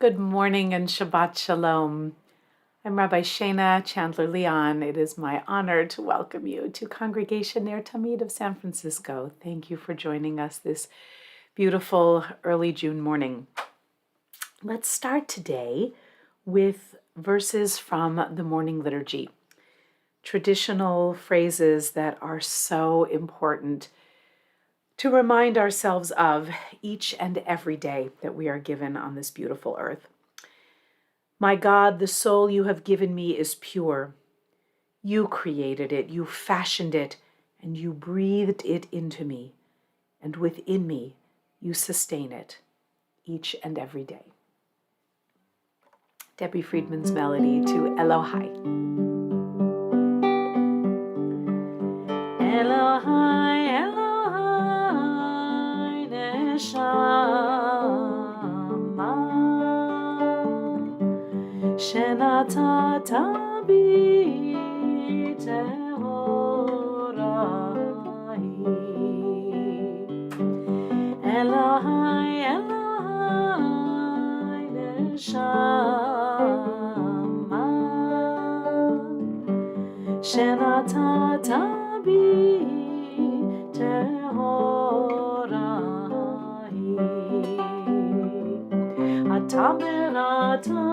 Good morning and Shabbat Shalom. I'm Rabbi Shana, Chandler Leon. It is my honor to welcome you to Congregation NER TAMID of San Francisco. Thank you for joining us this beautiful early June morning. Let's start today with verses from the morning liturgy, traditional phrases that are so important to remind ourselves of each and every day that we are given on this beautiful earth. My God, the soul you have given me is pure. You created it, you fashioned it, and you breathed it into me. And within me, you sustain it each and every day. Debbie Friedman's melody to Elohai. Elohai, Elohai, Neshama, Shenatata bi tehorai. Elohai, Elohai, Neshama, Shenatata bi tehorai. Ata berata,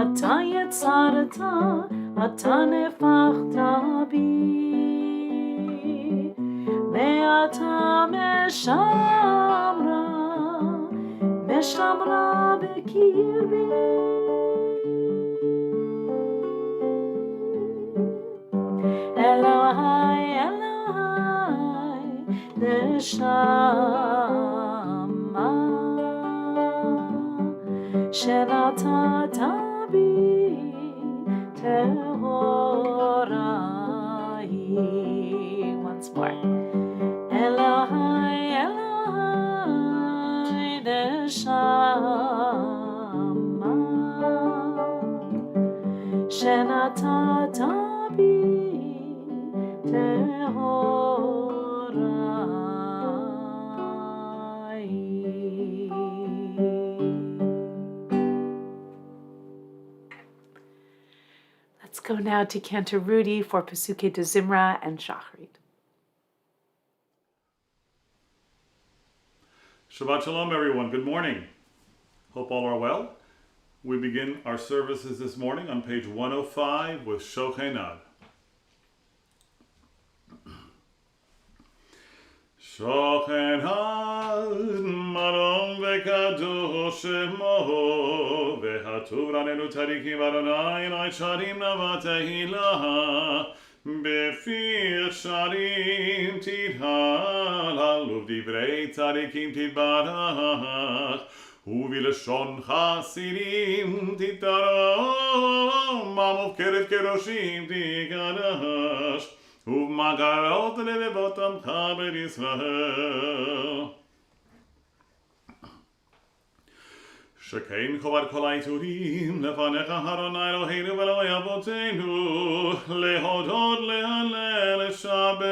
ata yetzarata, ata nefachta bi, ve'ata meshamra bekirbi. Elohai, Elohai, Neshama, Shenatata bi tehorai. Once more. Elohai, Elohai, Neshama, Shenatata bi tehorai. Let's go now to Cantor Rudy for Pesuke de Zimra and Shachrit. Shabbat Shalom, everyone. Good morning. Hope all are well. We begin our services this morning on page 105 with Shochenad. Shochenad marom vekadosh shemo vehatuv ranenu tzadikim Adonai elai sharim navatehila befir sharim tidhal haluv divrei tzadikim tidbarach ובלשון חסידים תתרום, במופקרת קדושים תקדש, ובמגרות לבבות עמך בישראל. שכן חובת כל העיטורים לפניך אדוני אלוהינו ואלוהי אבותינו, להודות, להלל, לשבח,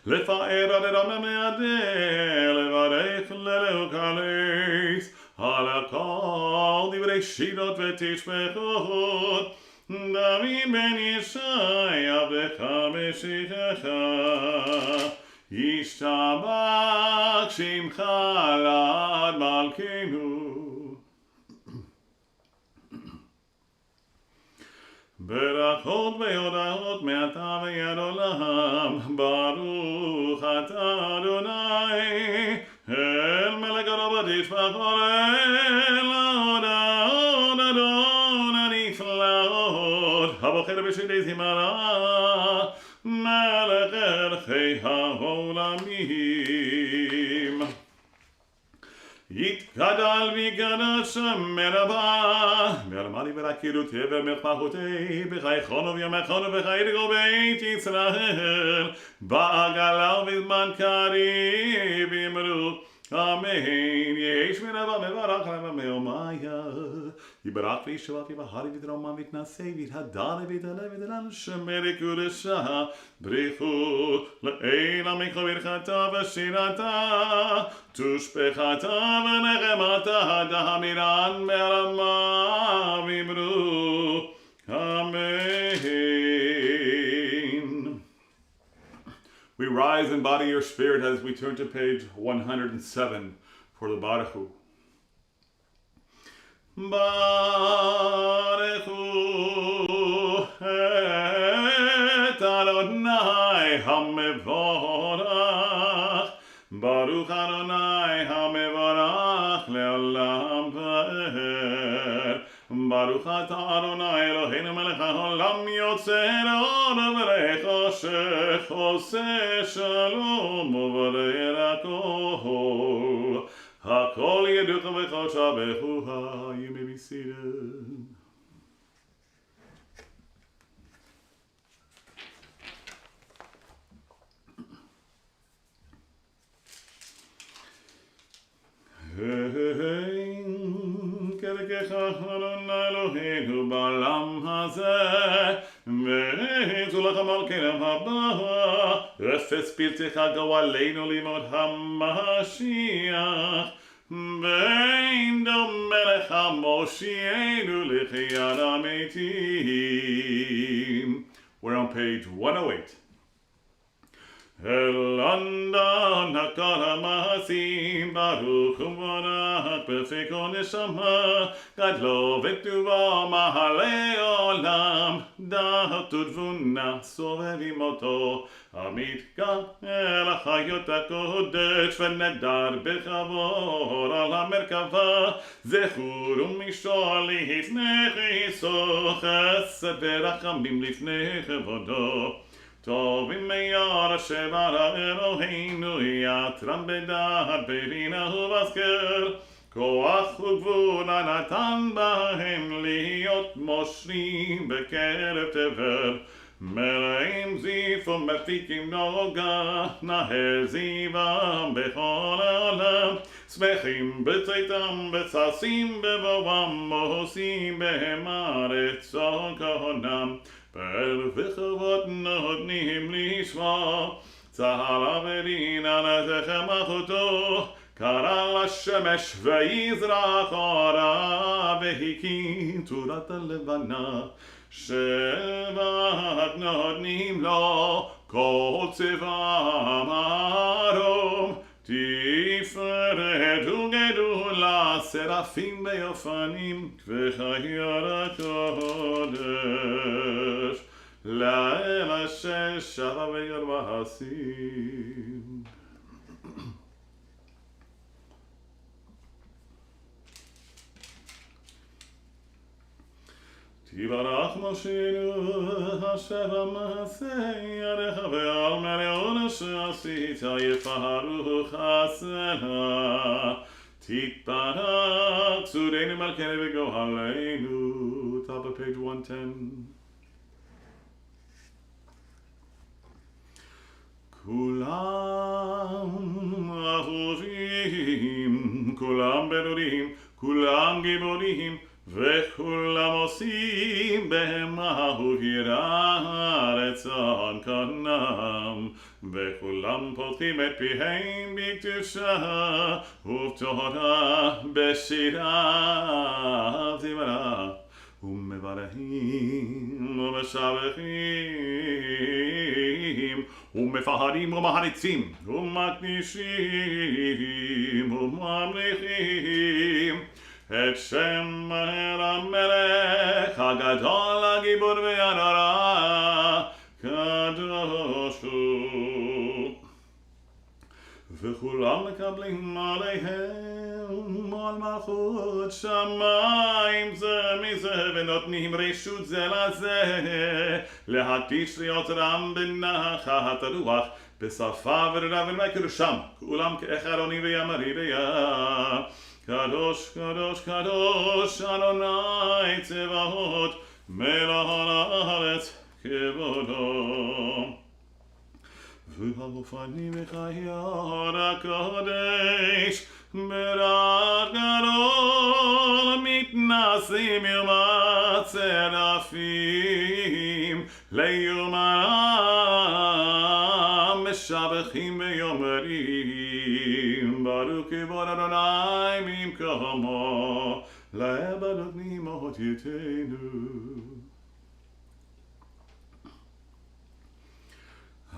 לפאר עד אדם המעדר, לברך, ללהוקלס, על הכל דברי שידות ותשבחות, דוד בן ישי עבדך משיחך, ישתבח שמך לעד מלכנו. ברכות והודעות מעתה ועד עולם, ברוך אתה אדוני, אל מלך הדור ותשבח אל ההודעות אדון הנפלאות, הבוחר בשירי זמרה, מלך מלכי העולמים. יתגדל ויגדש מרבה, מרמלי ורקירותי ומלכותי, בחייכון וביומכון ובחיי כל בית ישראל, בעגלה ובזמן קריב אמרו, אמן. יש מרבה מברך למה מאומיה, יברח וישבח ויבהר ויתרומם ויתנשא ויתהדר ויתעלה ויתעלה שמר קודשה בריחו לעיל עמך ברכתה ושירתה תושבחתה ונחמתה דהמירן ברמה ואמרו Amen. We rise in body or spirit as we turn to page 107 for the Baruch Hu. Baruch Hu et Adonai HaMevorach Baruch Adonai HaMevorach Le'olam Va'er Baruch Atah Adonai Eloheinu melech haolam yotzer or v'reich hashech oseh shalom u'varei hakol hakol yeducha v'chol shabechuha. You may be seated. כדרכך אדוני אלוהינו בעולם הזה ונצור לך מלכנו הבא רפש פלטך גואלנו לימוד המשיח ואין דומה לך מושיענו לחיית המתים. We're on page 108. London הכל המעשים ברוך ומבורך בפי כל נשמה גדלו וטובו מעלה עולם דעת ותבונה סובבים אותו המתגאה לחיות הקודש ונדר בכבוד על המרכבה זכור ומשול לפני כיסו חסד ורחמים לפני כבודו טובים מיד אשר ברא אלוהינו יתרם בדעת בבינה ובשכל כוח וגבול נתן בהם להיות מושלים בקרב תבל מלאים זיף ומפיקים נוגה נהר זיוום בכל העולם שמחים בצאתם וששים בבואם עושים בהם רצון כהונם פאר וכבוד נותנים לשמוע צהל אברין על הזכר מלכותו קרא לשמש ויזרח אורה והקים תורת הלבנה שבט נותנים לו כל צבא מרום תפארת וגדולה שרפים ביופנים וחיות הקודש לאל אשר שבה וירבעשים. תברך משינו אשר המעשה ידיך ועל מלאון אשר עשית יפארו חסנה תתברך צורנו מלכנו וגואלנו. Top of page 110. כולם אהובים כולם ברורים כולם גיבורים וכולם עושים בהם מהו יראה רצון קנם וכולם פותחים את פיהם בקדושה ובתורה בשירה זמרה ומברכים ומשבחים ומפארים ומעריצים ומקדישים וממליכים את שם המלך הגדול הגיבור והנורא קדוש הוא וכולם מקבלים עליהם על מלכות שמיים זה מזה ונותנים רשות זה לזה להקדיש ליוצרם בנחת הרוח בשפה ורבן וקדושם כולם כאחד עונים ויאמרי ביה קדוש קדוש קדוש אדוני צבאות מלך הארץ כבודו והאופנים וחיות הקודש ברד גדול מתנסים יום הצרפים ליומם משבחים ויאמרים ברוך כבוד אדוני ממקומו לעבדות נעימות יתנו.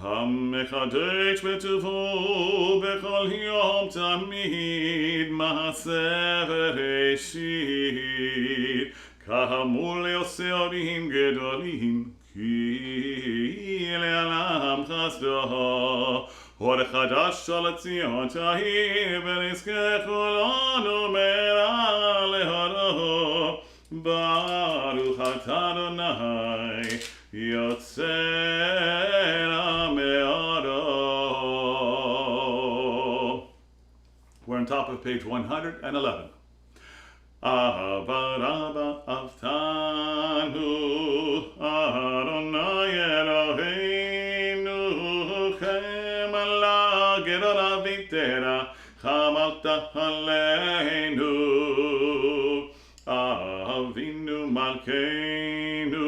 המחדש בטובו בכל יום תמיד מעשה בראשית כאמור לעושה עולים גדולים כי לעולם חסדו אור חדש על ציון תאיר ונזכה כולנו מהרה להורו ברוך אתה אדוני יוצא מאורו. We're on top of page 111. Abba Rabba Avtanu Adonai Eloheinu Chemala Gedora Vitera Chamalta Aleinu Avinu Malkeinu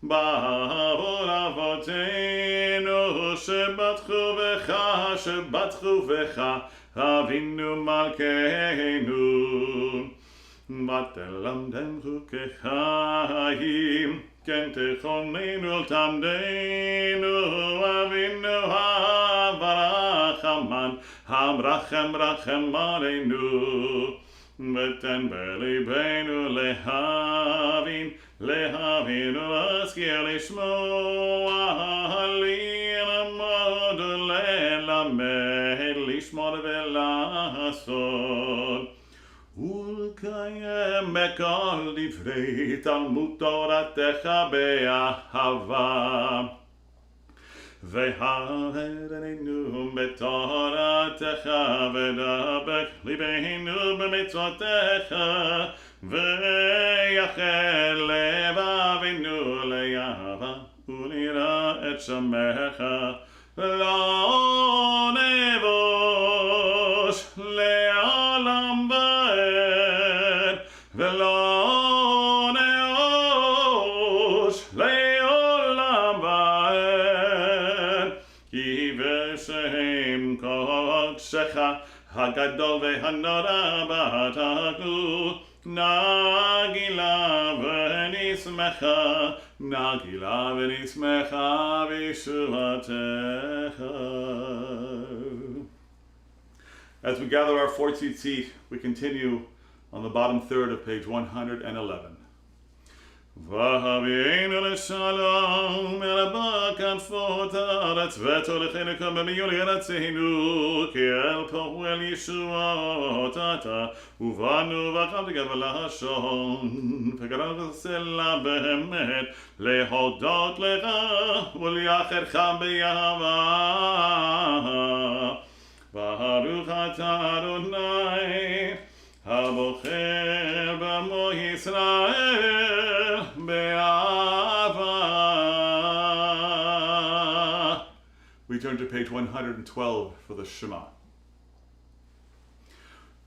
Ba'or Avotenu Shebatchu Vecha Avinu Malkeinu ותלמדם חוקי חיים כן תכוננו תלמדנו אבינו הרחמן המרחם רחם עלינו ותן בליבנו להבין ולהזכיר לשמוע ללמוד ללמד לשמור ולעשות ולקיים בכל דברי תלמוד תורתך באהבה והרנו בתורתך ודבק ליבנו במצוותיך ויחל לבבינו לאהבה ונראה את שמך לא נבוש לעולם ועד ולא נאוש לעולם ועד כי בשם קודשך הגדול והנורא בתגו נגילה ונשמחה בישועתך. As we gather our 4th seat, we continue on the bottom third of page 111. והביאנו לשלום מרבה כנפות הארץ ותוליכנו כממיון ארצנו כי אל פה אל ישועות אתה ובאנו וקמת גבר לשון וקראנו סלע באמת להודות לך וליחדך באהבה ברוך אתה אדוני הבוחר בעמו ישראל באהבה. We turn to page 112 for the Shema.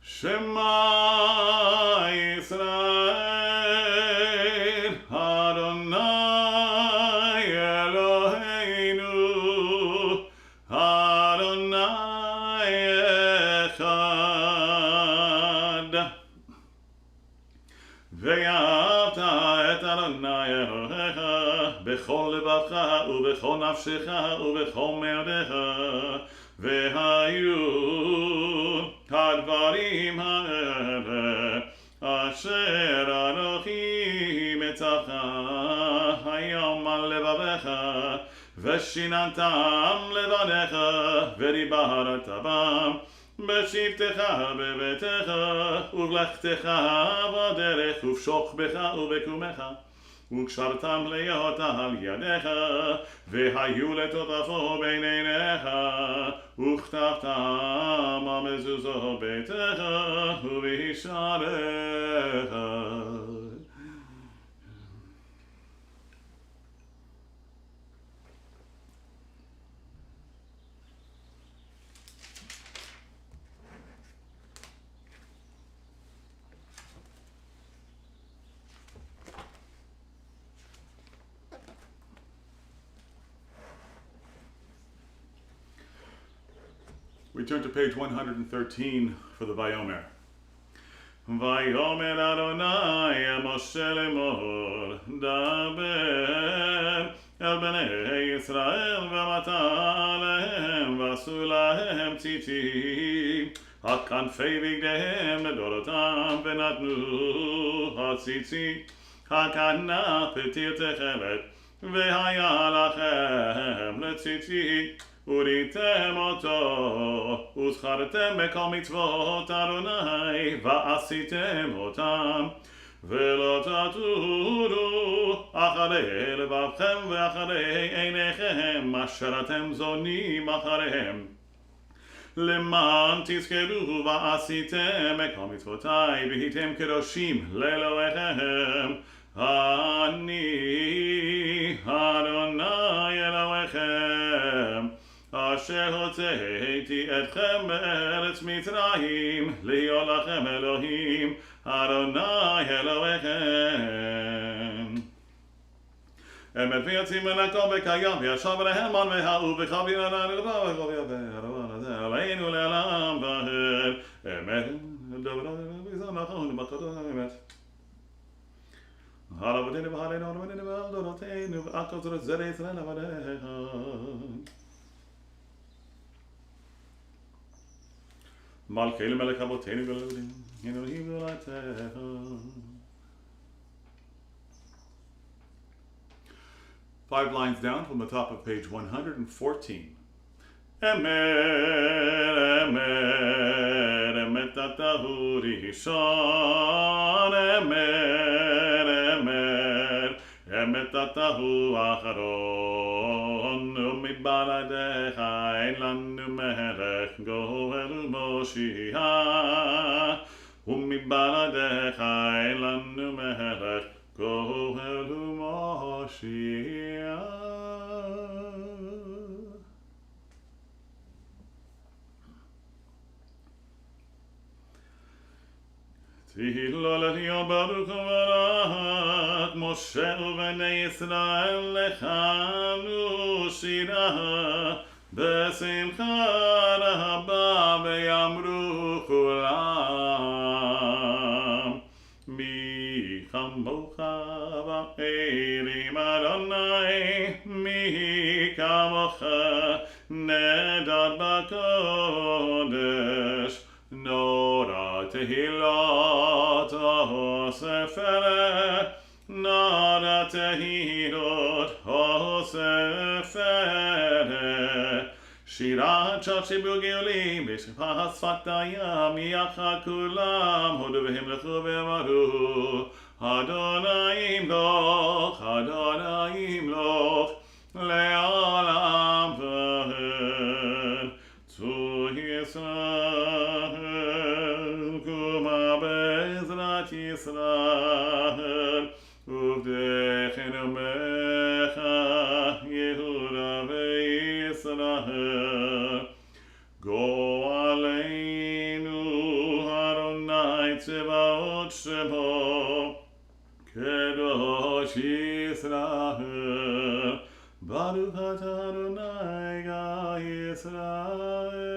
Shema Yisrael Adonai Eloheinu Adonai Echad ואהבת את אדוני אלוהיך בכל לבבך ובכל נפשך ובכל מאודך והיו הדברים האלה אשר אנוכי מצווך היום על לבביך ושיננתם לבניך ודיברת בם בשבתך בביתך ובלכתך בדרך ובשוכבך ובקומך וקשרתם להיות על ידיך והיו לטוטפו בין עיניך וכתבתם על מזוזות ביתך ובשעריך. We turn to page 113 for the Vayomer. Vayomer Adonai Moshe lemor daber el bnei Yisrael v'amata lehem v'asu lahem tzitzit hakanfei bigdehem לדורותם ונתנו הציצית הכנף תרתחת והיה לכם לציצית וריתם אותו, וזכרתם בכל מצוות אדוני, ועשיתם אותם, ולא תטורו אחרי לבבכם ואחרי עיניכם, אשר אתם זונים אחריהם. למען תזכרו ועשיתם בכל מצוותיי, והייתם קדושים לאלוהיכם. אני אדוני אלוהיכם אשר הוצאתי אתכם בארץ מצרים להיות לכם אלוהים אדוני אלוהיכם. אמת ויוצאים מן הכל בקיים וישב להמן והאהוב וחביב עלינו לעולם ועד אמת דבר נכון ובחדו אמת הרבותינו והרינו הרבותינו והדורותינו ועכל זרות זרע ישראל עבדיך. מלכנו מלך אבותינו גדולים, אלוהים גדולתך. Five lines down from the top of page 114. Emet, emet, emet atahu rishon, emet, emet, emet atahu acharon, umibaladecha ein lanu melech goel Moshiach, umibaladecha ein lanu melech goel Moshiach. תהילה ברוך וברק משה ובני ישראל לכנו שירה בשמחה רבה ויאמרו כולם מי כמוך באלים אדוני מי כמוך נדר בקודש נורא תהילות הספרת נורא תהילות הספרת שירת שחשי בגאולים בשפע שפת הים יחד כולם הודו והמלכו ואמרו אדוני ימלוך אדוני ימלוך לעולם ועד צור ישראל קומה בעזרת ישראל ובדכן עמך יהודה וישראל גו עלינו אדוני צבאות שמו קדוש ישראל ברוך אתה אדוני גא ישראל.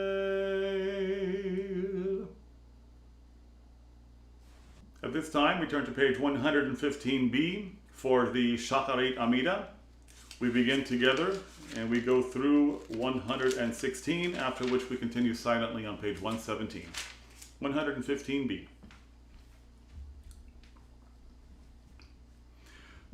At this time, we turn to page 115b for the Shacharit Amida. We begin together and we go through 116, after which we continue silently on page 117. 115b.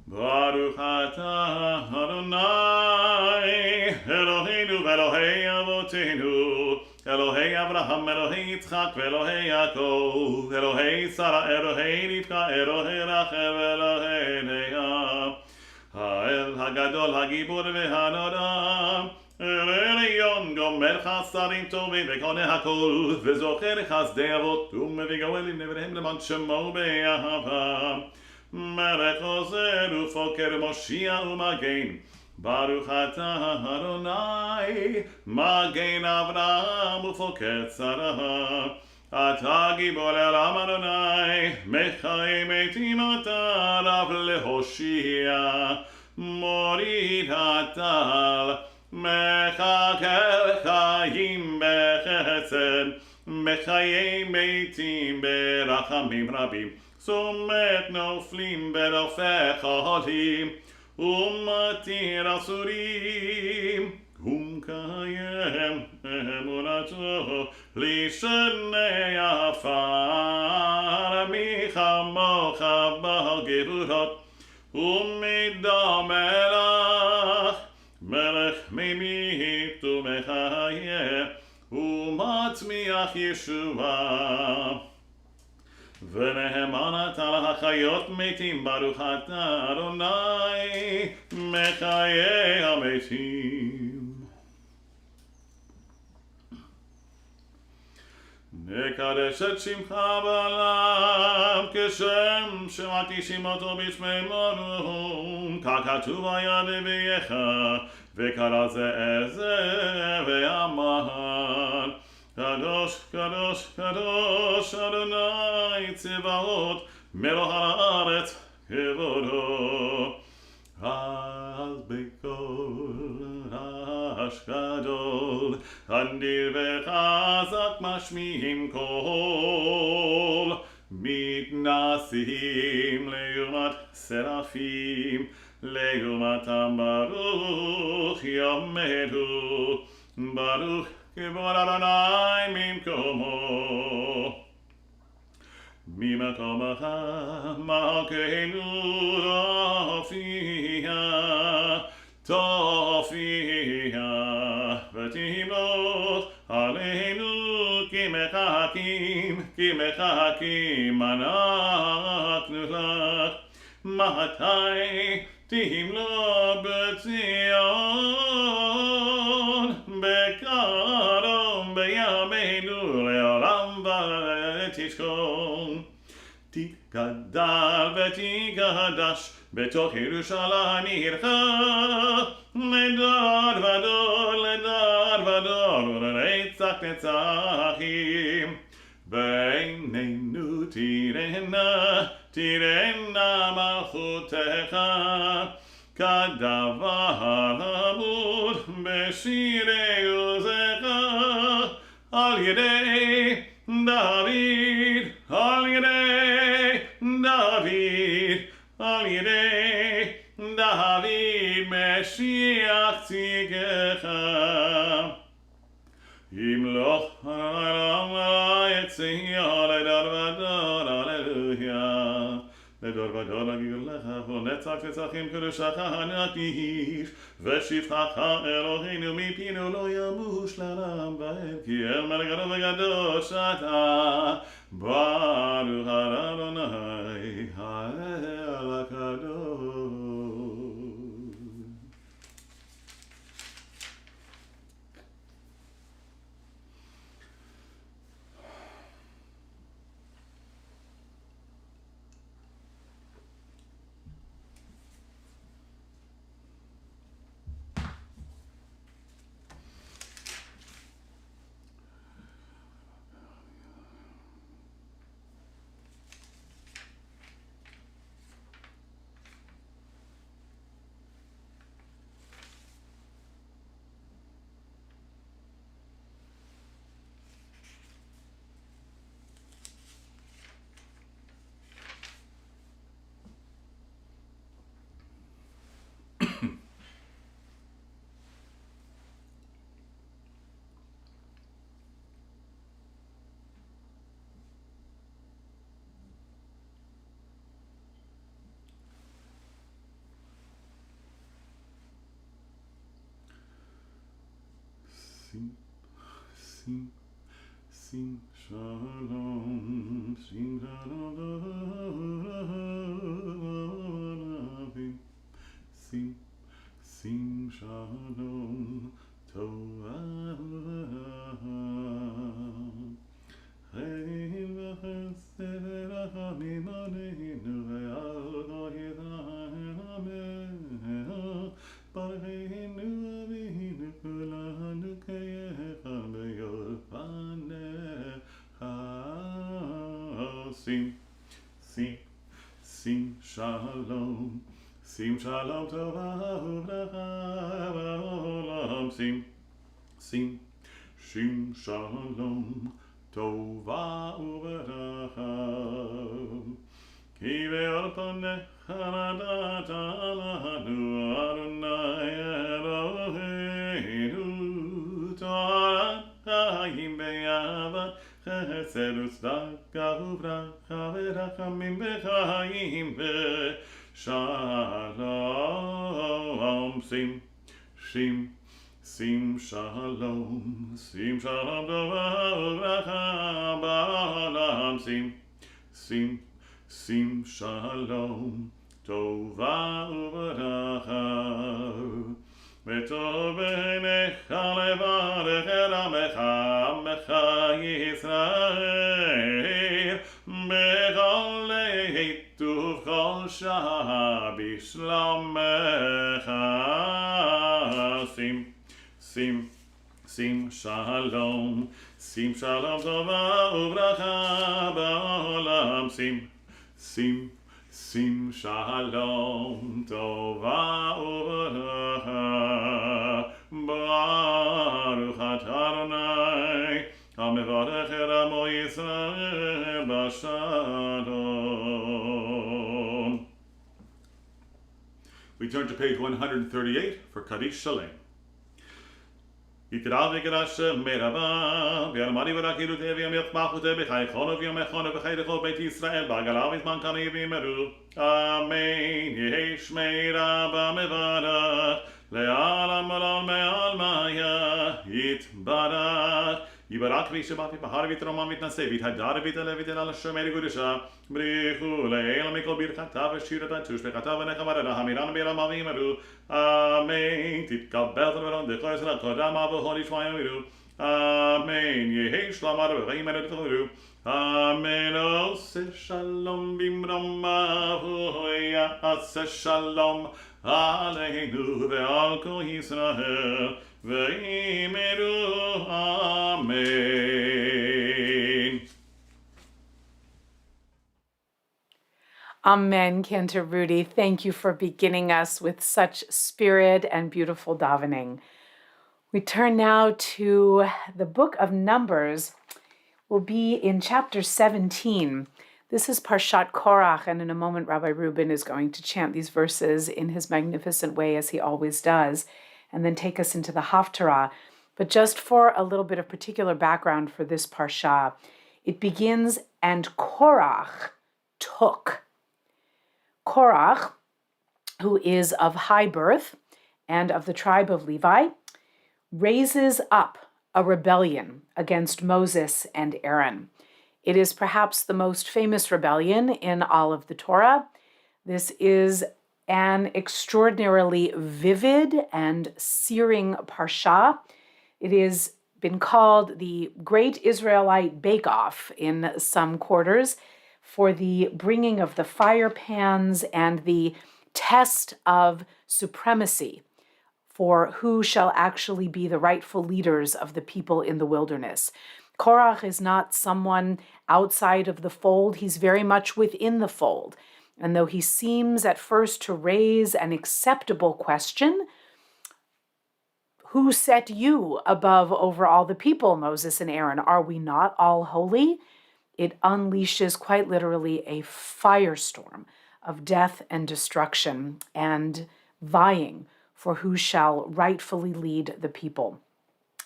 Baruch atah Adonai Eloheinu ve'Elohei Avotenu Elohei Avraham, Elohei Yitzchak, ve'Elohei Yaakov, Elohei Sarah, Elohei Rivka, Elohei Rachel, Elohei Leah, Ha'el Hagadol, Hagibor ve'Hanodam, El Elyon, Gomer Chasarim Tovim, ve'Koneh Hakol, ve'Zocher Chasdei Avot, u'mevii Goelim nevrehem leman Shemo be'Ahava, Melech Ozer u'Foker Moshiach u'Magen, Baruch atah Adonai, Magen Avraham u'Foker Sarah, Ata Gibor Elam Adonai, Mechai Metim Ata Rav leHoshia, Morid Hatal, Mechakel Chayim Bechem חסד, מחיי מתים ברחמים רבים, סומך נופלים ברופא חולים, ומתיר אסורים, ומקיים אמונתו לשני עפר, מי כמוך בגבורות, ומידה מלך ממית ומחיה, ומצמיח ישועה. ונאמן אתה לחיות מתים, ברוך אתה אדוני מחיי המתים. נקדש את שמך בעולם, כשם שמקדישים אותו בשמנו, ככתוב היה נביאך, וקרא זה ואמר, קדוש קדוש קדוש אדוני צבאות, מלך הארץ כבודו. אז בקול רעש גדול, אדיר וחזק משמיעים קול, מתנסים לעומת שרפים, לעומתם ברוך יעמדו, ברוך כבוד אדוני ממקומו. ממקומך מלכנו תופיע, ותמלוך עלינו כי מחכים אנחנו לך. מתי תמלוך בציון, בקרוב בימינו לעולם ותשכון. תגדל ותקדש בתוך ירושלים עירך, לדור ודור לדור ודור ולנצח נצחים. בעינינו תראנה מלכותך, כדבר למוד בשירי עוזך, על ידי דוד, על ידי דוד, על ידי דוד משיח צדקך. ימלוך העולם יציע לדור ודור, הללויה. לדור ודור לגאולך, ולנצח נצחים קדושך נקיש, ושבחך אלוהינו מפינו לא ימוש לעולם ועד, כי אל מלך גדול וקדוש אתה, ברוך אדוני האל הקדוש. Sim shalom, sim shalom, sim shalom, Torah. Chayim v'chesed v'rachamim aleinu ve'al kol Yisrael amen. Baruchenu Avinu kulanu keyecha be'yol panecha. Sim shalom, sim shalom Torah u'bracha ba'olam. Sim Shim Shalom Tova Uveracha Ki ve'or panecha nadat alanu Adonai Eloheinu Torah Chaim be'avat Chesed u'tzedakah u'bracha ve'rachamim b'chaim ve'shalom Sim shalom tova u'bracha ba'olam Sim shalom tova u'bracha V'tov b'neicha levarech el amecha Yisrael b'chol leit uv'chol shah b'shlomecha Sim shalom tova u'bracha ba'olam Sim shalom tova u'bracha Baruch atah Adonai hamevarech et amo Yisrael b'shalom. We turn to page 138 for Kaddish Shalem. יקרא ויקרש מרבה ויאמרי ורקידותי וימחמחותי בחייכונו ויומכונו בחייכו בית ישראל בעגלה בזמן קריב ויאמרו אמן יהי שמי רבה מברך לעלם עולם מעלמיה יתברך יברך וישבח ויפאר ויתרומם ויתנשא ויתהדר ויתעלה ויתהלל על השם קודשה בריחו לעילא מכל ברכתה ושירתה ותושבחתה ונחמה להמירן בעלמם ויאמרו אמן תתקבל תורתנו דכל ישראל קודם ובכל ישמע יאמרו אמן יהי שלום הרבים ותחזרו אמן עושה שלום במרומיו יעשה שלום עלינו ועל כל ישראל ויאמרו אמן. Amen, Cantor Rudy. Thank you for beginning us with such spirit and beautiful davening. We turn now to the book of Numbers. We'll be in chapter 17. This is Parshat Korach, and in a moment Rabbi Reuben is going to chant these verses in his magnificent way, as he always does, and then take us into the Haftarah. But just for a little bit of particular background for this Parsha, it begins, and Korach took. Korach, who is of high birth and of the tribe of Levi, raises up a rebellion against Moses and Aaron. It is perhaps the most famous rebellion in all of the Torah. This is an extraordinarily vivid and searing parsha. It has been called the Great Israelite Bake-Off in some quarters, for the bringing of the fire pans and the test of supremacy for who shall actually be the rightful leaders of the people in the wilderness. Korach is not someone outside of the fold. He's very much within the fold. And though he seems at first to raise an acceptable question, who set you above over all the people, Moses and Aaron? Are we not all holy? It unleashes quite literally a firestorm of death and destruction and vying for who shall rightfully lead the people.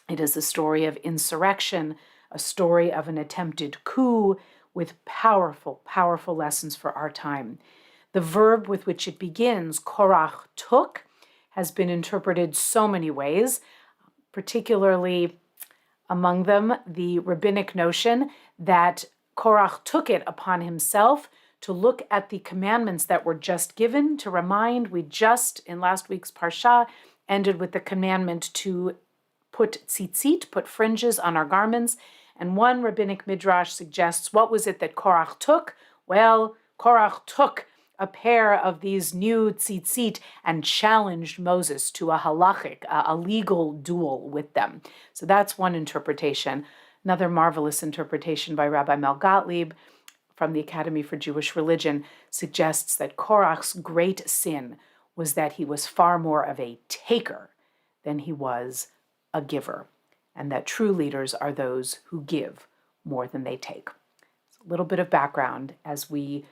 It is a story of insurrection, a story of an attempted coup with powerful, powerful lessons for our time. The verb with which it begins, Korach took, has been interpreted so many ways, particularly among them the rabbinic notion that Korach took it upon himself to look at the commandments that were just given. To remind, we just, in last week's Parsha, ended with the commandment to put tzitzit, put fringes on our garments. And one rabbinic midrash suggests, what was it that Korach took? Well, Korach took a pair of these new tzitzit and challenged Moses to a halachic, a legal duel with them. So that's one interpretation. Another marvelous interpretation by Rabbi Mel Gottlieb from the Academy for Jewish Religion suggests that Korach's great sin was that he was far more of a taker than he was a giver. and that true leaders are those who give more than they take. A little bit of background as we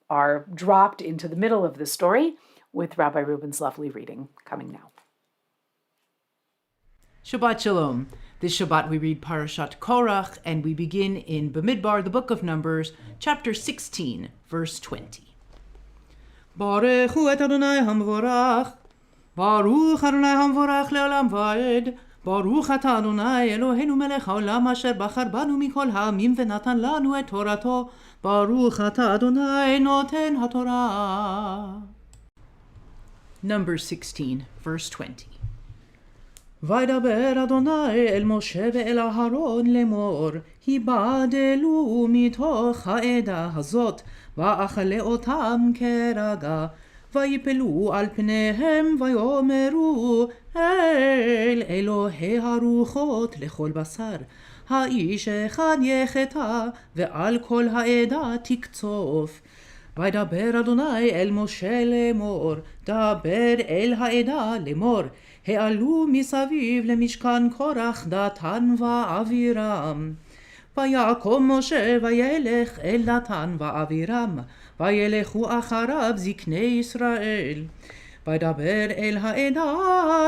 are dropped into the middle of the story with Rabbi Reuben's lovely reading coming now. Shabbat Shalom. This Shabbat we read Parashat Korach, and we begin in Bamidbar, the book of Numbers, chapter 16, verse 20. Baruch hu et Adonai hamvorach, Baruch Adonai hamvorach le'olam va'ed, Baruch ata Adonai Eloheinu melech haolam asher bachar banu mikol ha'amim v'natan lanu et Torato, Baruch ata Adonai noten haTorah. Numbers 16, verse 20. וידבר אדוני אל משה ואל אהרון לאמור, היבדלו מתוך העדה הזאת, ואכלה אותם כרגע, ויפלו על פניהם ויאמרו, אל אלוהי הרוחות לכל בשר, האיש אחד יחטא, ועל כל העדה תקצוף. וידבר אדוני אל משה לאמור, דבר אל העדה לאמור, העלו מסביב למשכן קורח דתן ואבירם. ויקום משה וילך אל דתן ואבירם, וילכו אחריו זקני ישראל. וידבר אל העדה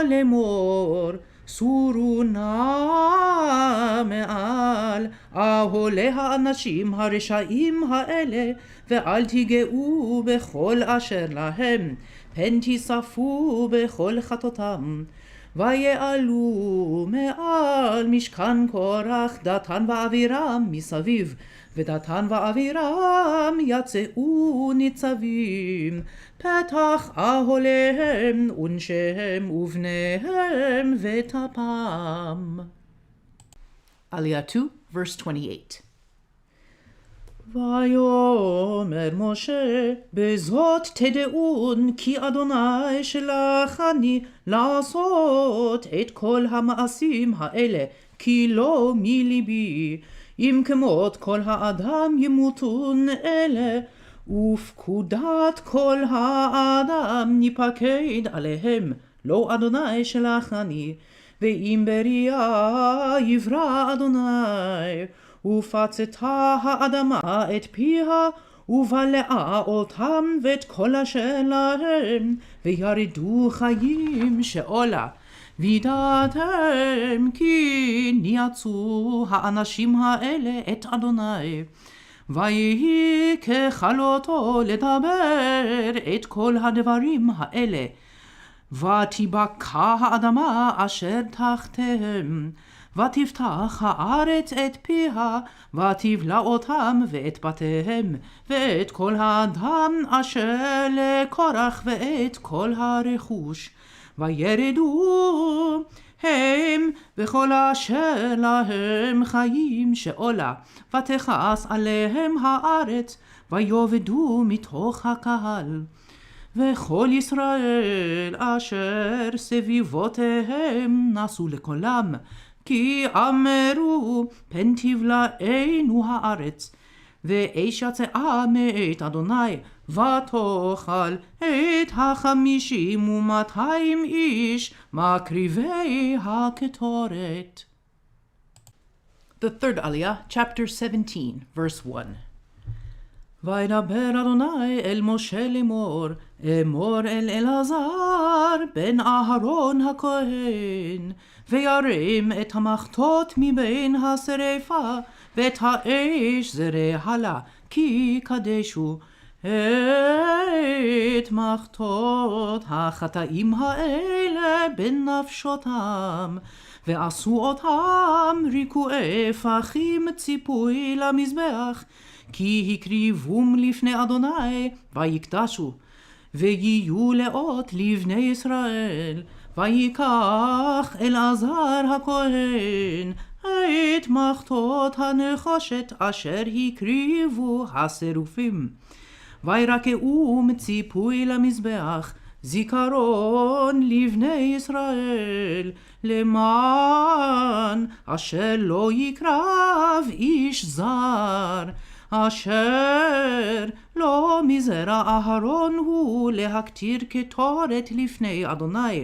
לאמור, סורו נא מעל אהולי האנשים הרשעים האלה, ואל תיגעו בכל אשר להם, פן תיספו בכל חטאותם. ויעלו מעל משכן קורח דתן ואבירם מסביב, ודתן ואבירם יצאו ניצבים, פתח אהוליהם ונשיהם ובניהם וטפם. Aliyah 2, verse 28. ויאמר משה, בזאת תדעון כי אדוני שלחני לעשות את כל המעשים האלה, כי לא מליבי, אם כמות כל האדם ימותון אלה, ופקודת כל האדם ניפקד עליהם, לא אדוני שלחני, ואם בריאה יברא אדוני, ופצתה האדמה את פיה, ובלעה אותם ואת כל אשר להם, וירדו חיים שאולה. וידעתם כי ניאצו האנשים האלה את אדוני, ויהי ככלותו לדבר את כל הדברים האלה, ותבקע האדמה אשר תחתיהם, ותפתח הארץ את פיה, ותבלע אותם ואת בתיהם, ואת כל האדם אשר לקורח, ואת כל הרכוש. וירדו הם וכל אשר להם חיים שאולה, ותכעס עליהם הארץ, ויאבדו מתוך הקהל. וכל ישראל אשר סביבותיהם נסו לקולם, כי אמרו פן תבלענו הארץ. ואש יצאה מאת אדוני, ותאכל את 50,200 איש מקריבי הקטורת. The third Aliyah, chapter 17, verse 1. וידבר אדוני אל משה לאמור, אמור אל אלעזר בן אהרון הכהן, וירים את המחטות מבין השרפה, ואת האש זרעה לה, כי קדשו את מחטות החטאים האלה בנפשותם, ועשו אותם ריקועי פחים ציפוי למזבח, כי הקריבום לפני אדוני ויקדשו, ויהיו לאות לבני ישראל. ויקח אלעזר הכהן את מחטות הנחושת אשר הקריבו השרופים, וירקעו ציפוי למזבח, זיכרון לבני ישראל, למען אשר לא יקרב איש זר, אשר לא מזרע אהרון הוא להקטיר קטורת לפני אדוני,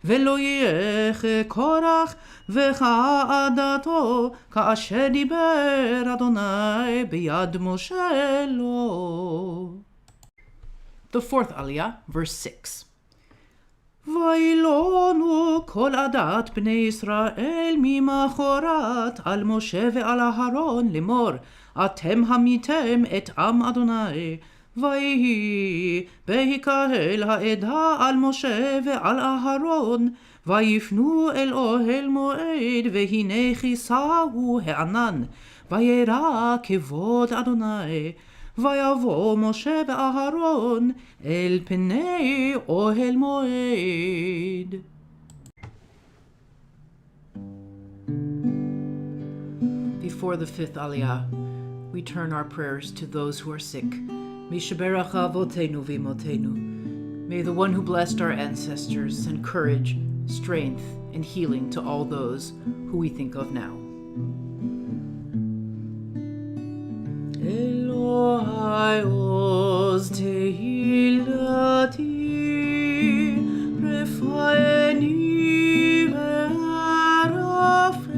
ולא יהיה כקורח וכעדתו, כאשר דיבר אדוני ביד משה לו. The fourth Aliyah, verse 6. וילונו כל עדת בני ישראל ממחרת על משה ועל אהרון לאמור, אתם המיתם את עם אדוני. ויהי בהיקהל העדה על משה ועל אהרון, ויפנו אל אוהל מועד, והנה כיסהו הענן, וירא כבוד אדוני. ויבוא משה ואהרון אל פני אוהל מועד. Before the fifth Aliyah, we turn our prayers to those who are sick. Mishaberach avotenu v'imotenu. May the one who blessed our ancestors send courage, strength, and healing to all those who we think of now. Elohai oz tehilati, refaeni ve'arafe,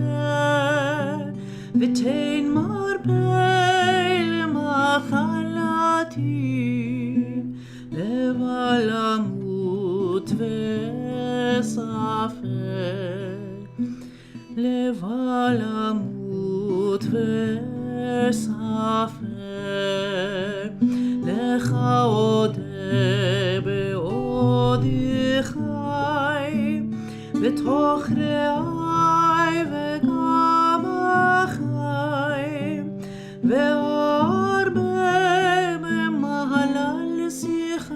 v'tein marbei lemachalati, levalamut ve'safer, levalamut ve'safer, לך אודה בעודי חי, בתוך רעי וגם החי, והרבה במהלל שיחי,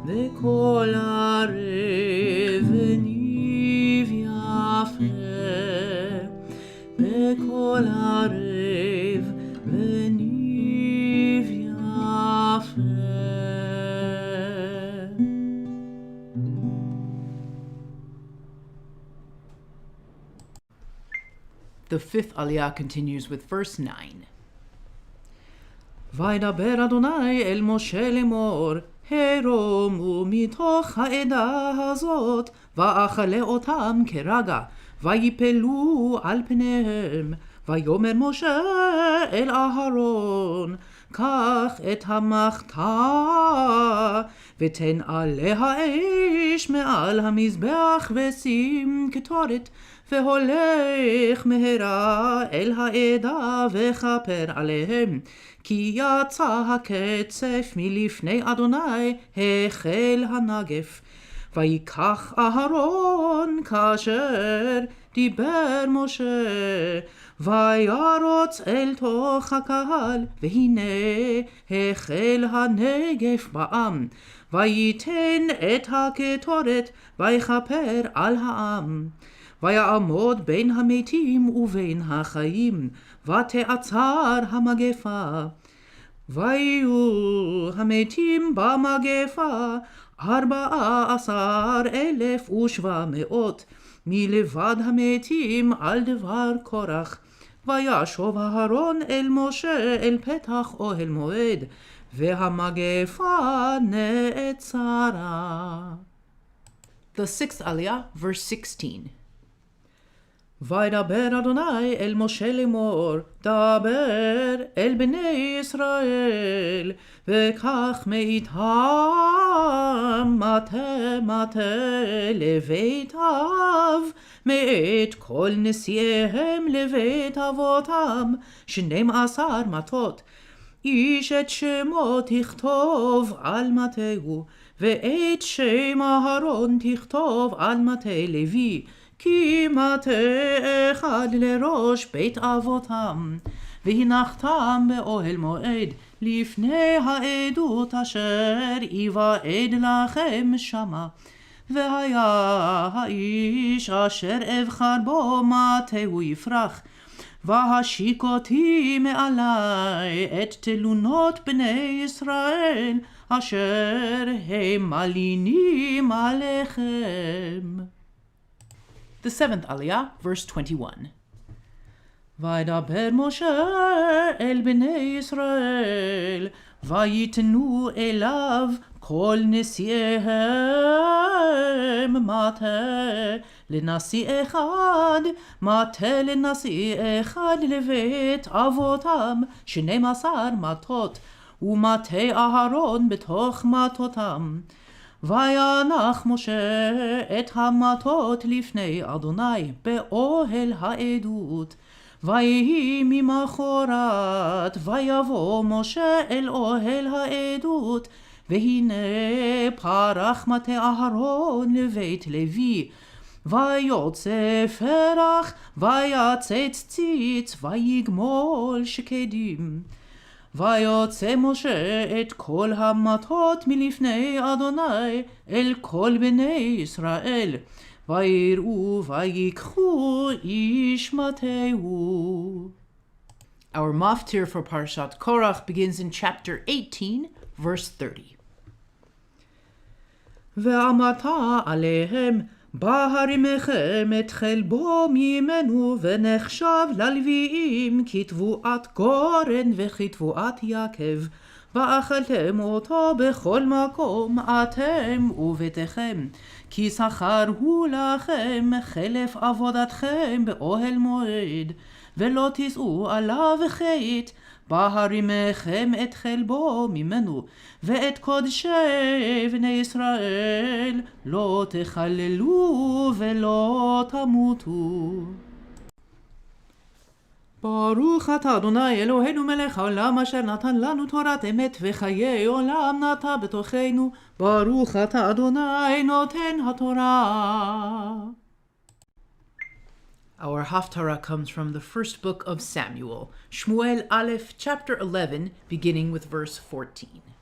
בכל ערב וניב יפה, בכל ערב וניב יפה. The fifth Aliyah continues with verse 9. וידבר אדוני אל משה לאמור, הרומו מתוך העדה הזאת, ואכלה אותם כרגע, ויפלו על פניהם. ויאמר משה אל אהרון, קח את המחתה, ותן עליה אש מעל המזבח, ושים קטורת, והולך מהרה אל העדה, וכפר עליהם. כי יצא הקצף מלפני אדוני, החל הנגף. ויקח אהרון כאשר דיבר משה, וירוץ אל תוך הקהל, והנה החל הנגף בעם. וייתן את הקטורת, ויכפר על העם. ויעמוד בין המתים ובין החיים, ותעצר המגפה. ויהיו המתים במגפה 14,700, מלבד המתים על דבר קורח. וישוב אהרון אל משה אל פתח אוהל מועד, והמגפה נעצרה. The sixth Aliyah, verse 16. וידבר אדוני אל משה לאמור, דבר אל בני ישראל, וקח מאיתם מטה לבית אב, מאת כל נשיאיהם לבית אבותם, 12 מטות. איש את שמו תכתוב על מטהו, ואת שם אהרון תכתוב על מטה לוי, כי מטה אחד לראש בית אבותם. והנחתם באוהל מועד לפני העדות אשר יוועד לכם שמה. והיה האיש אשר אבחר בו מטהו יפרח, והשיק אותי מעלי את תלונות בני ישראל אשר הם מלינים עליכם. The seventh Aliyah, verse 21. וידבר משה אל בני ישראל, ויתנו אליו כל נשיאיהם מטה לנשיא אחד, מטה לנשיא אחד לבית אבותם, 12 מטות, ומטה אהרון בתוך מטותם. וינח משה את המטות לפני אדוני באוהל העדות. ויהי ממחרת, ויבוא משה אל אוהל העדות, והנה פרח מטה אהרון לבית לוי. ויוצא פרח, ויצץ ציץ, ויגמול שקדים. ויוצא משה את כל המטות מלפני אדוני אל כל בני ישראל. ויראו ויקחו איש מטהו. Our maftir for Parashat Korach begins in chapter 18, verse 30. ואמרת עליהם, בהרימכם את חלבו ממנו, ונחשב ללוויים כתבואת גורן וכתבואת יקב, ואכלתם אותו בכל מקום אתם וביתכם, כי שכר הוא לכם חלף עבודתכם באוהל מועד, ולא תישאו עליו חטא, בהרימכם את חלבו ממנו, ואת קודשי בני ישראל לא תחללו ולא תמותו. ברוך אתה אדוני אלוהינו מלך העולם, אשר נתן לנו תורת אמת וחיי עולם נטע בתוכנו. ברוך אתה אדוני נותן התורה. Our haftarah comes from the first book of Samuel, Shmuel Aleph, chapter 11, beginning with verse 14.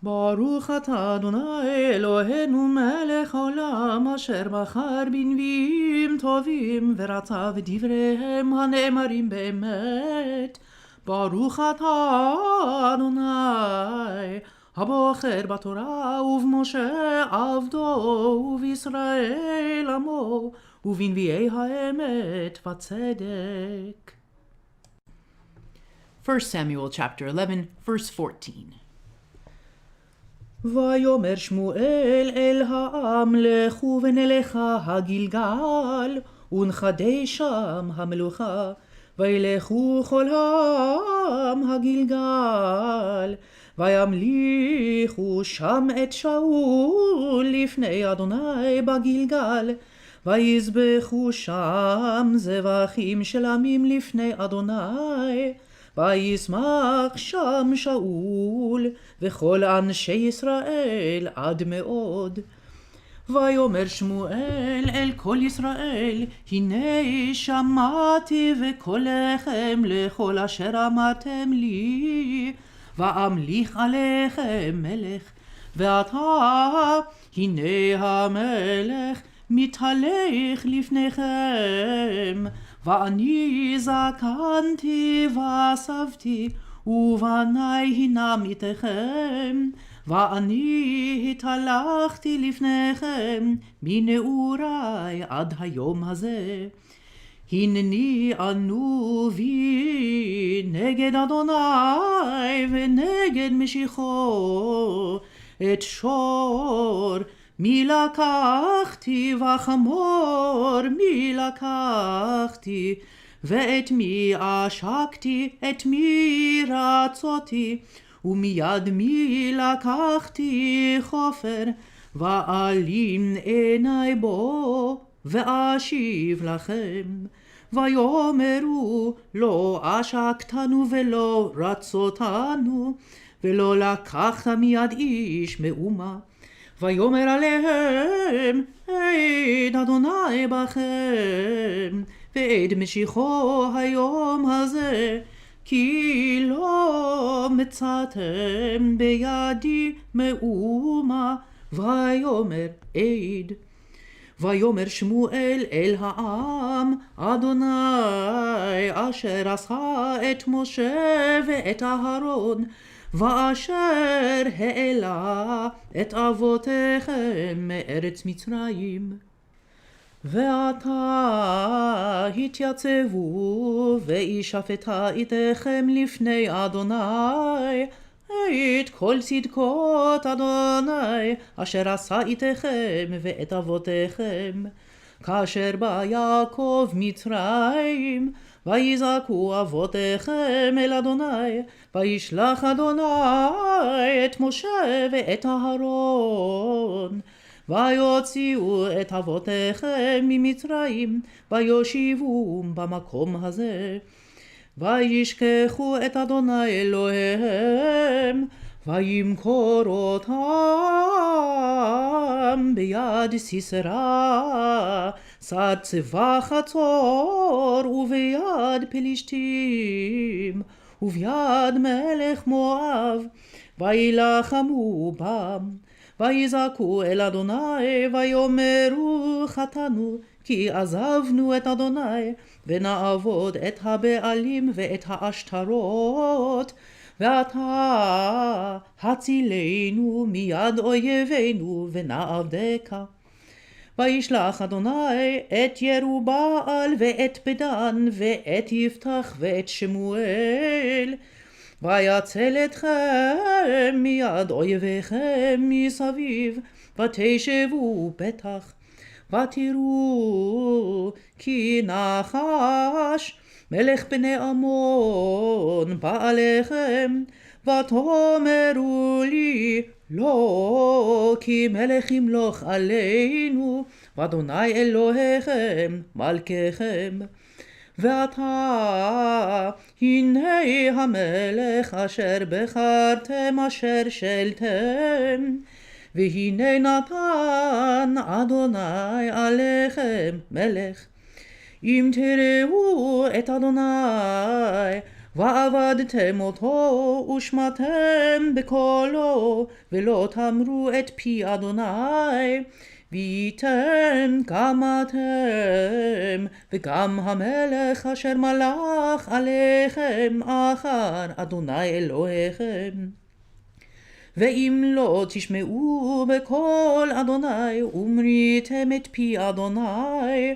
ברוך אתה אדוני אלוהינו מלך העולם, אשר בחר בנביאים טובים ורצה בדבריהם הנאמרים באמת. ברוך אתה אדוני הבוחר בתורה ובמשה עבדו ובישראל עמו ובנביאי האמת וצדק. 1 Samuel chapter 11, verse 14. ויאמר שמואל אל העם, לכו ונלכה הגלגל, ונחדש שם המלוכה. וילכו כל העם הגלגל, וימליכו שם את שאול לפני אדוני בגלגל. ויזבחו שם זבחים של עמים לפני אדוני. וישמח שם שאול וכל אנשי ישראל עד מאוד. ויאמר שמואל אל כל ישראל, הנה שמעתי וקולכם לכל אשר אמרתם לי, ואמליך עליכם מלך. ועתה הנה המלך מתהלך לפניכם, ואני זקנתי ואספתי, ובני הנם איתכם, ואני התהלכתי לפניכם מנעורי עד היום הזה. הנני ענו בי נגד אדוני ונגד משיחו, את שור מי לקחתי וחמור מי לקחתי, ואת מי עשקתי את מי רצותי, ומיד מי לקחתי חופר, ואלים עיני בו ואשיב לכם. ויאמרו לא עשקתנו ולא רצותנו, ולא לקחת מיד איש מאומה. ויאמר עליהם, עד אדוני בכם, ועד משיחו היום הזה, כי לא מצאתם בידי מאומה. ויאמר עד. ויאמר שמואל אל העם, אדוני אשר עשה את משה ואת אהרון, ואשר העלה את אבותיכם מארץ מצרים. ועתה התייצבו וישפטה איתכם לפני אדוני את כל צדקות אדוני אשר עשה איתכם ואת אבותיכם כאשר בא יעקב מצרים ויזעקו אבותיכם אל אדוני וישלח אדוני את משה ואת אהרון ויוציאו את אבותיכם ממצרים ויושיבו במקום הזה וישכחו את אדוני אלוהיהם וימכור אותם ביד סיסרא שר צבא חצור וביד פלישתים וביד מלך מואב וילחמו בם ויזעקו אל אדוני ויאמרו חטאנו כי עזבנו את אדוני ונעבוד את הבעלים ואת העשתרות ועתה הצילנו מיד אויבינו ונעבדך וישלח אדוני את ירובעל ואת פדן ואת יפתח ואת שמואל ויצל אתכם מיד אויביכם מסביב ותשבו בטח ותראו כי נחש מלך בני עמון בא עליכם ותאמרו לי לא כי מלך ימלוך עלינו ואדוני אלוהיכם מלככם ועתה הנה המלך אשר בחרתם אשר שלתם והנה נתן אדוני עליכם מלך אם תראו את אדוני ועבדתם אותו ושמעתם בקולו ולא תמרו את פי אדוני וייתן גם אתם וגם המלך אשר מלך עליכם אחר אדוני אלוהיכם ואם לא תשמעו בקול אדוני ומריתם את פי אדוני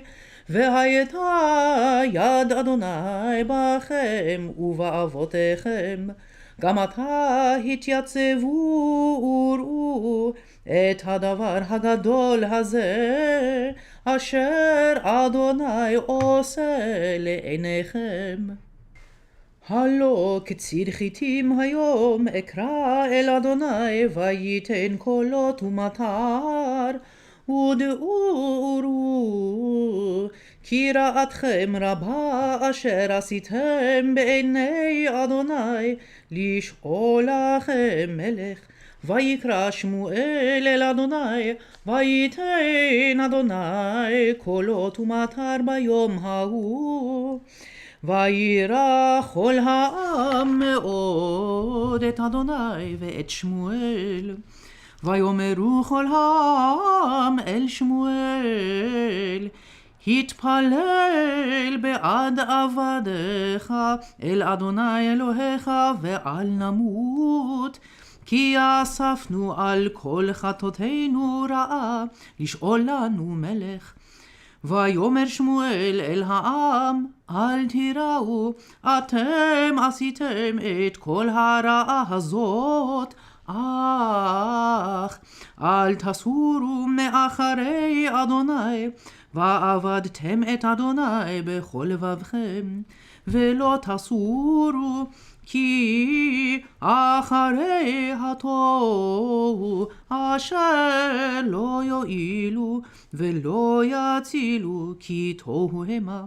והייתה יד אדוני בכם ובאבותיכם גם עתה התייצבו וראו את הדבר הגדול הזה אשר אדוני עושה לעיניכם הלא כציר חיטים היום אקרא אל אדוני וייתן קולות ומטר ודעו וראו כי רעתכם רבה אשר עשיתם בעיני אדוני לשאול לכם מלך ויקרא שמואל אל אדוני וייתן אדוני קולות ומטר ביום ההוא וירא כל העם מאוד את אדוני ואת שמואל ויאמרו כל העם אל שמואל התפלל בעד עבדיך אל אדוני אלוהיך ואל נמות כי אספנו על כל חטאותינו רעה לשאול לנו מלך ויאמר שמואל אל העם אל תיראו אתם עשיתם את כל הרעה הזאת אך אל תסורו מאחרי אדוני ועבדתם את אדוני בכל לבבכם ולא תסורו כי אחרי התוהו אשר לא יועילו ולא יצילו כי תוהו המה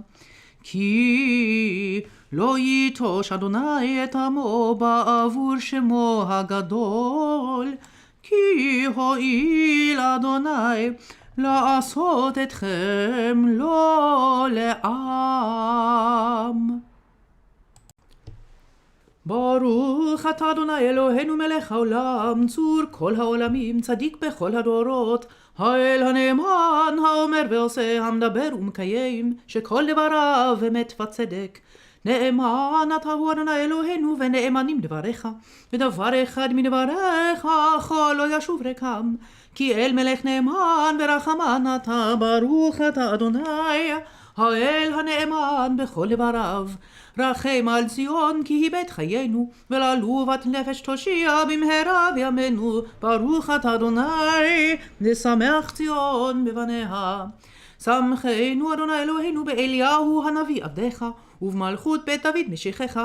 כי לא ייטוש אדוני את עמו בעבור שמו הגדול כי הואיל אדוני לעשות אתכם לא לעם. ברוך אתה אדוני אלוהינו מלך העולם צור כל העולמים צדיק בכל הדורות האל הנאמן האומר ועושה המדבר ומקיים שכל דבריו אמת וצדק נאמן אתה הוא אדוני אלוהינו ונאמנים דבריך ודבר אחד מדבריך כל לא ישוב ריקם כי אל מלך נאמן ברחמן אתה, ברוך אתה אדוני, האל הנאמן בכל לבריו. רחם על ציון כי היא בית חיינו, ולעלובת נפש תושיע במהרה בימינו, ברוך אתה אדוני, לשמח ציון בבניה. שמחנו אדוני אלוהינו באליהו הנביא עבדך, ובמלכות בית דוד משיחך.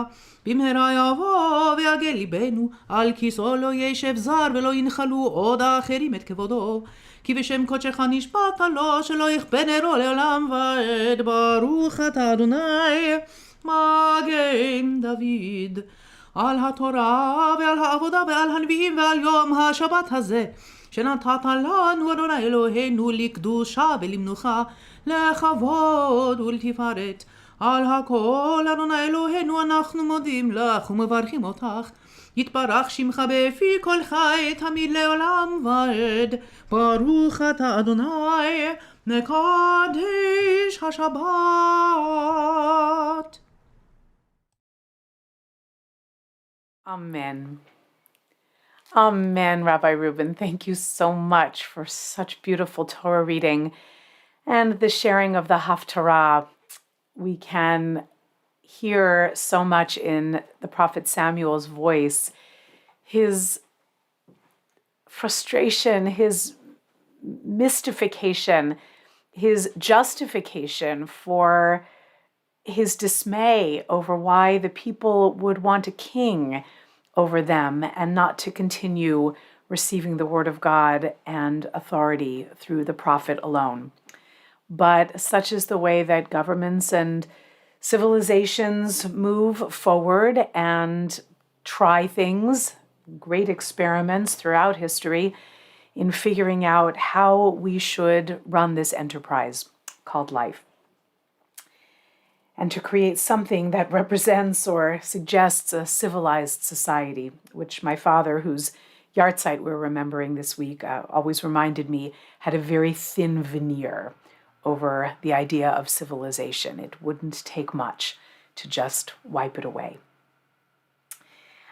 במהרה יבוא ויגל ליבנו, על כיסאו לא ישב זר ולא ינחלו עוד האחרים את כבודו. כי בשם קודשך נשבעת לו, שלא יכבה נרו לעולם ועד. ברוך אתה אדוני מגן דוד. על התורה ועל העבודה ועל הנביאים ועל יום השבת הזה, שנתת לנו אדוני אלוהינו לקדושה ולמנוחה, לכבוד ולתפארת. על הכל אדוני אלוהינו אנחנו מודים לך ומברכים אותך. יתברך שמך בפי כל חי תמיד לעולם ועד. ברוך אתה אדוני מקדש השבת. Amen. Amen, Rabbi Reuben. Thank you so much for such beautiful Torah reading and the sharing of the Haftarah. We can hear so much in the prophet Samuel's voice, his frustration, his mystification, his justification for his dismay over why the people would want a king over them and not to continue receiving the word of God and authority through the prophet alone. But such is the way that governments and civilizations move forward and try things, great experiments throughout history in figuring out how we should run this enterprise called life, and to create something that represents or suggests a civilized society, which my father, whose yahrzeit we're remembering this week, always reminded me had a very thin veneer over the idea of civilization. It wouldn't take much to just wipe it away.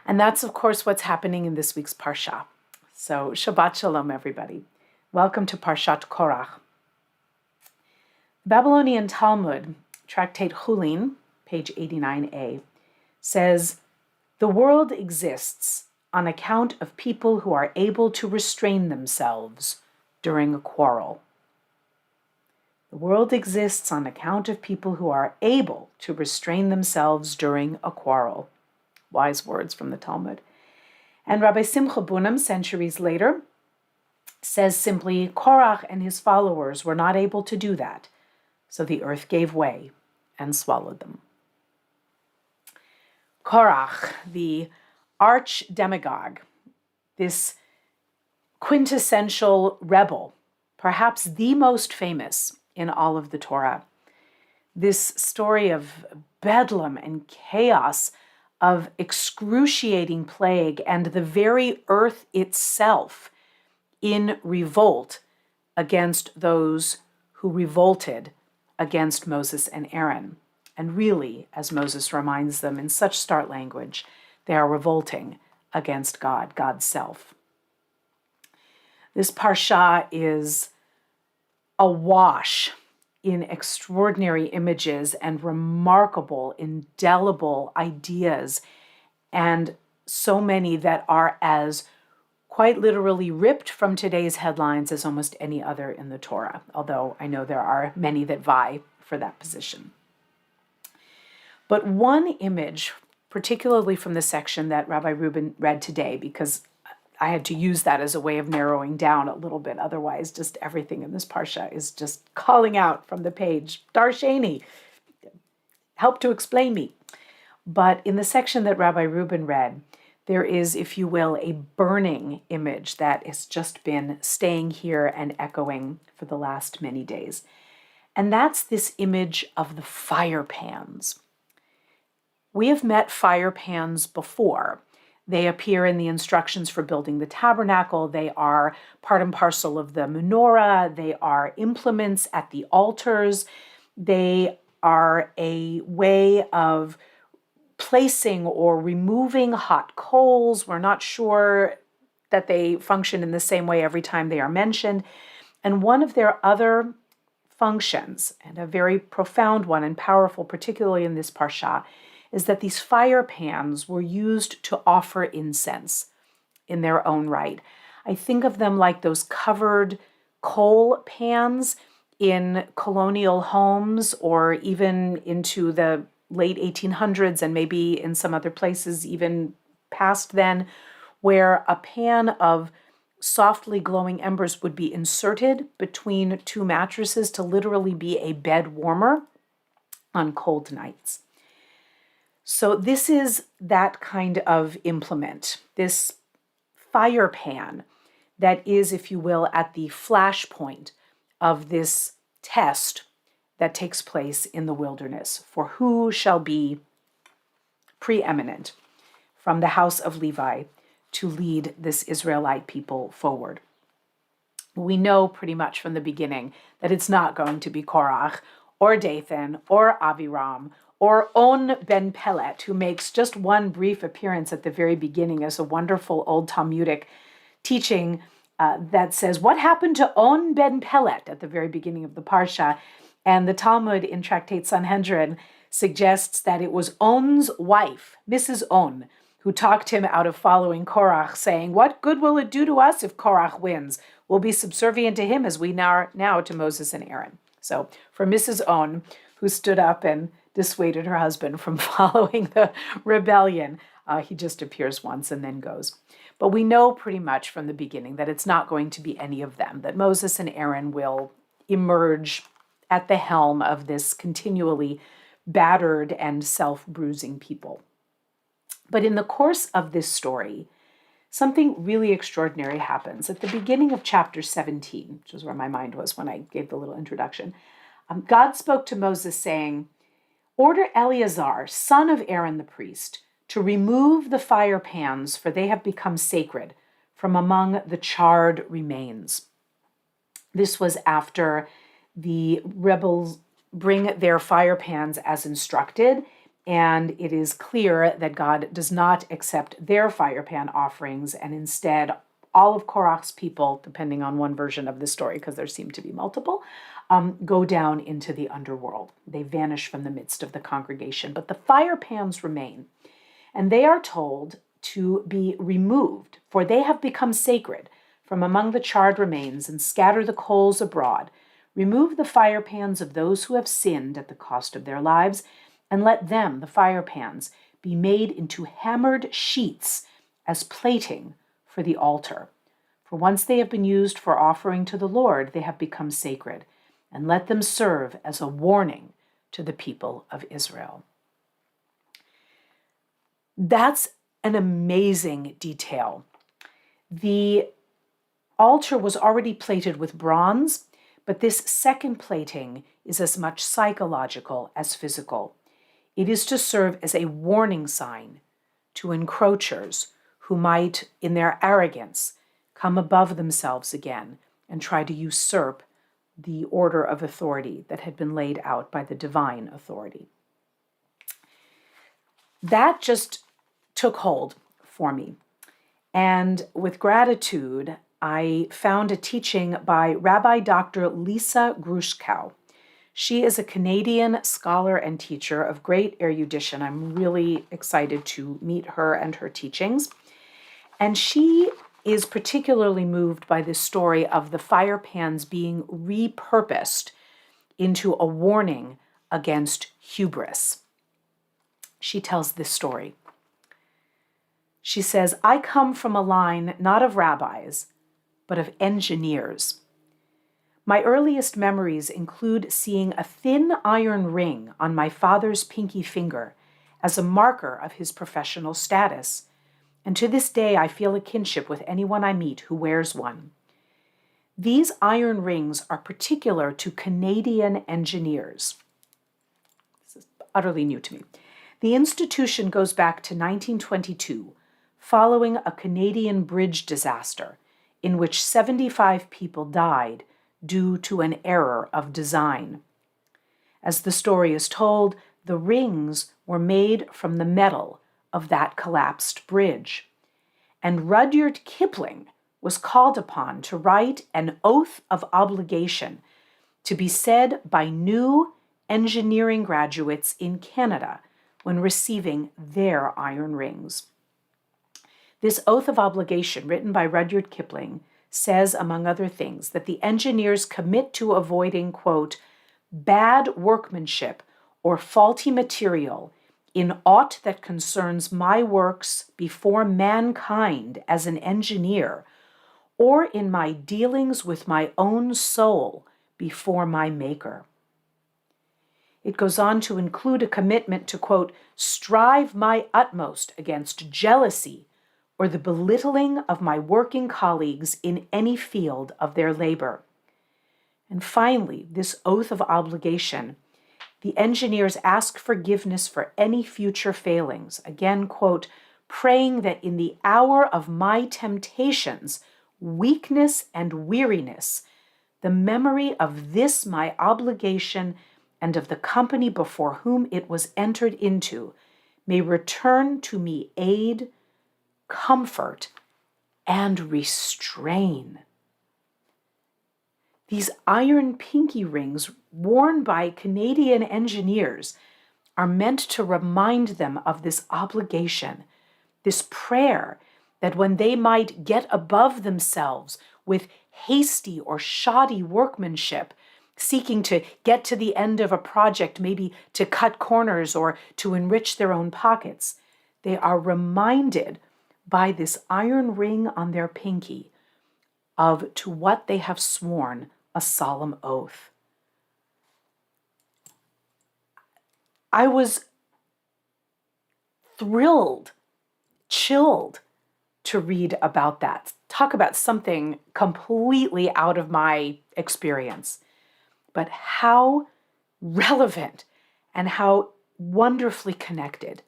And that's, of course, what's happening in this week's Parsha. So, Shabbat Shalom, everybody. Welcome to Parshat Korach. Babylonian Talmud, Tractate Chulin, page 89a, says, "The world exists on account of people who are able to restrain themselves during a quarrel." The world exists on account of people who are able to restrain themselves during a quarrel. Wise words from the Talmud. And Rabbi Simcha Bunim, centuries later, says simply, Korach and his followers were not able to do that, so the earth gave way and swallowed them. Korach, the arch demagogue, this quintessential rebel, perhaps the most famous in all of the Torah. This story of bedlam and chaos, of excruciating plague, and the very earth itself in revolt against those who revolted against Moses and Aaron. And really, as Moses reminds them in such stark language, they are revolting against God, God's self. This parsha is awash in extraordinary images and remarkable, indelible ideas, and so many that are as quite literally ripped from today's headlines as almost any other in the Torah, although I know there are many that vie for that position. But one image, particularly from the section that Rabbi Reuben read today, because I had to use that as a way of narrowing down a little bit. Otherwise, just everything in this parsha is just calling out from the page, Darshani, help to explain me. But in the section that Rabbi Reuben read, there is, if you will, a burning image that has just been staying here and echoing for the last many days. And that's this image of the fire pans. We have met fire pans before. They appear in the instructions for building the tabernacle. They are part and parcel of the menorah. They are implements at the altars. They are a way of placing or removing hot coals. We're not sure that they function in the same way every time they are mentioned. And one of their other functions, and a very profound one and powerful, particularly in this parsha, is that these fire pans were used to offer incense in their own right. I think of them like those covered coal pans in colonial homes, or even into the late 1800s, and maybe in some other places even past then, where a pan of softly glowing embers would be inserted between two mattresses to literally be a bed warmer on cold nights. So this is that kind of implement, this fire pan that is, if you will, at the flashpoint of this test that takes place in the wilderness for who shall be preeminent from the house of Levi to lead this Israelite people forward. We know pretty much from the beginning that it's not going to be Korach or Dathan or Aviram or On ben Pelet, who makes just one brief appearance at the very beginning as a wonderful old Talmudic teaching that says, what happened to On ben Pelet at the very beginning of the Parsha? And the Talmud in Tractate Sanhedrin suggests that it was On's wife, Mrs. On, who talked him out of following Korach, saying, what good will it do to us if Korach wins? We'll be subservient to him as we are now to Moses and Aaron. So for Mrs. On, who stood up and dissuaded her husband from following the rebellion, he just appears once and then goes. But we know pretty much from the beginning that it's not going to be any of them, that Moses and Aaron will emerge at the helm of this continually battered and self-bruising people. But in the course of this story, something really extraordinary happens. At the beginning of chapter 17, which is where my mind was when I gave the little introduction, God spoke to Moses saying, order Eleazar, son of Aaron the priest, to remove the fire pans, for they have become sacred, from among the charred remains. This was after the rebels bring their fire pans as instructed, and it is clear that God does not accept their fire pan offerings, and instead all of Korach's people, depending on one version of the story, because there seem to be multiple, go down into the underworld. They vanish from the midst of the congregation, but the fire pans remain, and they are told to be removed, for they have become sacred, from among the charred remains, and scatter the coals abroad. Remove the fire pans of those who have sinned at the cost of their lives, and let them, the fire pans, be made into hammered sheets as plating for the altar. For once they have been used for offering to the Lord, they have become sacred, and let them serve as a warning to the people of Israel. That's an amazing detail. The altar was already plated with bronze, but this second plating is as much psychological as physical. It is to serve as a warning sign to encroachers who might, in their arrogance, come above themselves again and try to usurp the order of authority that had been laid out by the divine authority. That just took hold for me. And with gratitude, I found a teaching by Rabbi Dr. Lisa Grushkow. She is a Canadian scholar and teacher of great erudition. I'm really excited to meet her and her teachings. And she is particularly moved by this story of the fire pans being repurposed into a warning against hubris. She tells this story. She says, I come from a line not of rabbis, but of engineers. My earliest memories include seeing a thin iron ring on my father's pinky finger as a marker of his professional status, and to this day I feel a kinship with anyone I meet who wears one. These iron rings are particular to Canadian engineers. This is utterly new to me. The institution goes back to 1922, following a Canadian bridge disaster in which 75 people died due to an error of design. As the story is told, the rings were made from the metal of that collapsed bridge. and Rudyard Kipling was called upon to write an oath of obligation to be said by new engineering graduates in Canada when receiving their iron rings. This oath of obligation, written by Rudyard Kipling, says, among other things, that the engineers commit to avoiding, quote, bad workmanship or faulty material in aught that concerns my works before mankind as an engineer, or in my dealings with my own soul before my Maker. It goes on to include a commitment to, quote, strive my utmost against jealousy or the belittling of my working colleagues in any field of their labor. And finally, this oath of obligation, the engineers ask forgiveness for any future failings. Again, quote, praying that in the hour of my temptations, weakness and weariness, the memory of this my obligation and of the company before whom it was entered into may return to me aid, comfort, and restrain. These iron pinky rings worn by Canadian engineers are meant to remind them of this obligation, this prayer that when they might get above themselves with hasty or shoddy workmanship, seeking to get to the end of a project, maybe to cut corners or to enrich their own pockets, they are reminded by this iron ring on their pinky of to what they have sworn a solemn oath. I was thrilled, chilled to read about that. Talk about something completely out of my experience. But how relevant and how wonderfully connected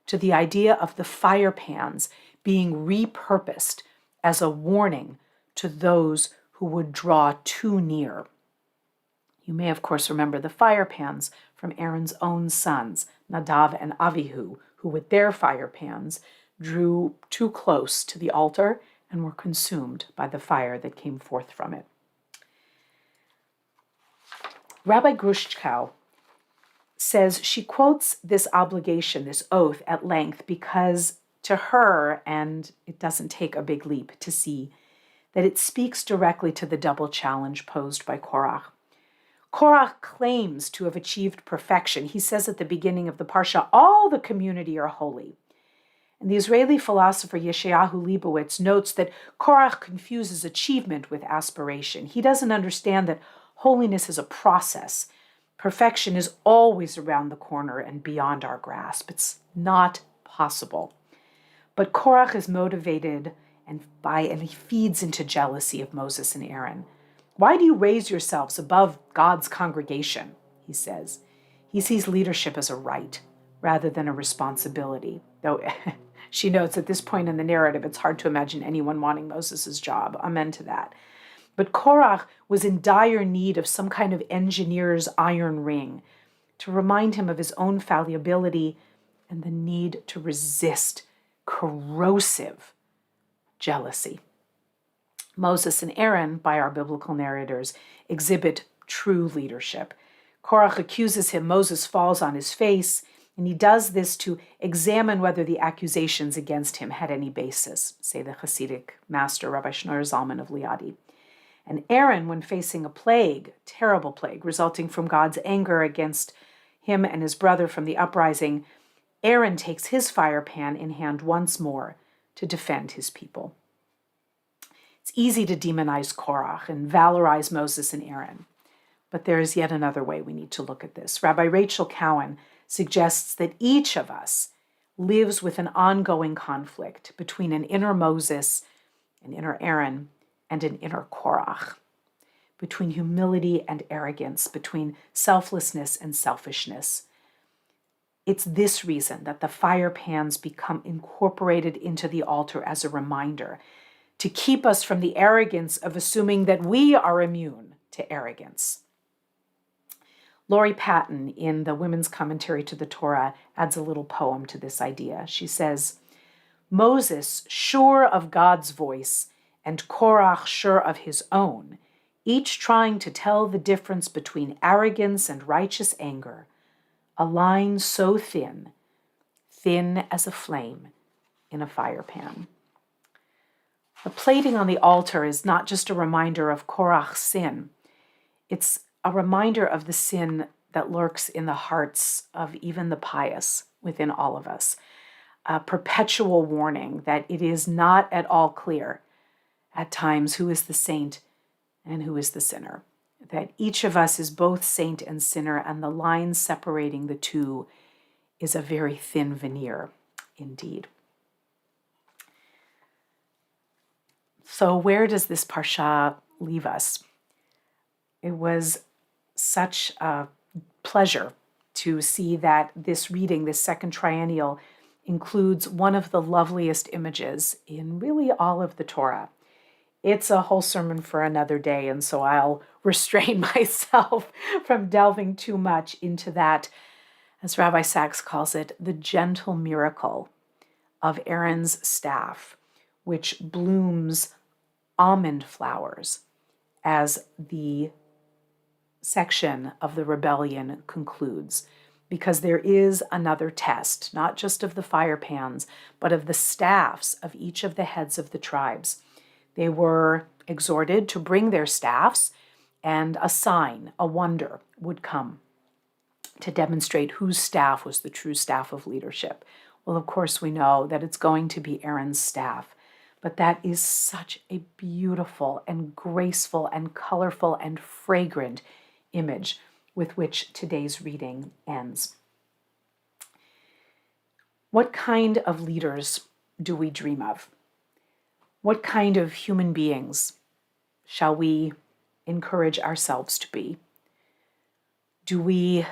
to the idea of the fire pans being repurposed as a warning to those who would draw too near. You may, of course, remember the fire pans from Aaron's own sons, Nadav and Avihu, who with their fire pans drew too close to the altar and were consumed by the fire that came forth from it. Rabbi Grushkow says she quotes this obligation, this oath, at length because to her, and it doesn't take a big leap to see, that it speaks directly to the double challenge posed by Korach. Korach claims to have achieved perfection. He says at the beginning of the Parsha, all the community are holy. And the Israeli philosopher Yeshayahu Leibowitz notes that Korach confuses achievement with aspiration. He doesn't understand that holiness is a process. Perfection is always around the corner and beyond our grasp. It's not possible. But Korach is motivated and he feeds into jealousy of Moses and Aaron. Why do you raise yourselves above God's congregation? He says. He sees leadership as a right rather than a responsibility. Though she notes at this point in the narrative, it's hard to imagine anyone wanting Moses' job. Amen to that. But Korach was in dire need of some kind of engineer's iron ring to remind him of his own fallibility and the need to resist corrosive jealousy. Moses and Aaron, by our biblical narrators, exhibit true leadership. Korach accuses him, Moses falls on his face, and he does this to examine whether the accusations against him had any basis, say the Hasidic master Rabbi Shana Zalman of Liadi. And Aaron, when facing a plague, terrible plague, resulting from God's anger against him and his brother from the uprising, Aaron takes his fire pan in hand once more to defend his people. It's easy to demonize Korach and valorize Moses and Aaron, but there is yet another way we need to look at this. Rabbi Rachel Cowan suggests that each of us lives with an ongoing conflict between an inner Moses, an inner Aaron, and an inner Korach, between humility and arrogance, between selflessness and selfishness. It's this reason that the fire pans become incorporated into the altar as a reminder to keep us from the arrogance of assuming that we are immune to arrogance. Lori Patton, in the Women's Commentary to the Torah, adds a little poem to this idea. She says, Moses sure of God's voice, and Korach sure of his own, each trying to tell the difference between arrogance and righteous anger, a line so thin, thin as a flame in a fire pan. The plating on the altar is not just a reminder of Korach's sin. It's a reminder of the sin that lurks in the hearts of even the pious within all of us. A perpetual warning that it is not at all clear at times who is the saint and who is the sinner. That each of us is both saint and sinner, and the line separating the two is a very thin veneer indeed. So where does this parsha leave us? It was such a pleasure to see that this reading, this second triennial, includes one of the loveliest images in really all of the Torah. It's a whole sermon for another day, and so I'll restrain myself from delving too much into that, as Rabbi Sachs calls it, the gentle miracle of Aaron's staff, which blooms almond flowers as the section of the rebellion concludes. Because there is another test, not just of the fire pans, but of the staffs of each of the heads of the tribes. They were exhorted to bring their staffs, and a sign, a wonder, would come to demonstrate whose staff was the true staff of leadership. Well, of course, we know that it's going to be Aaron's staff, but that is such a beautiful and graceful and colorful and fragrant image with which today's reading ends. What kind of leaders do we dream of? What kind of human beings shall we encourage ourselves to be? Do we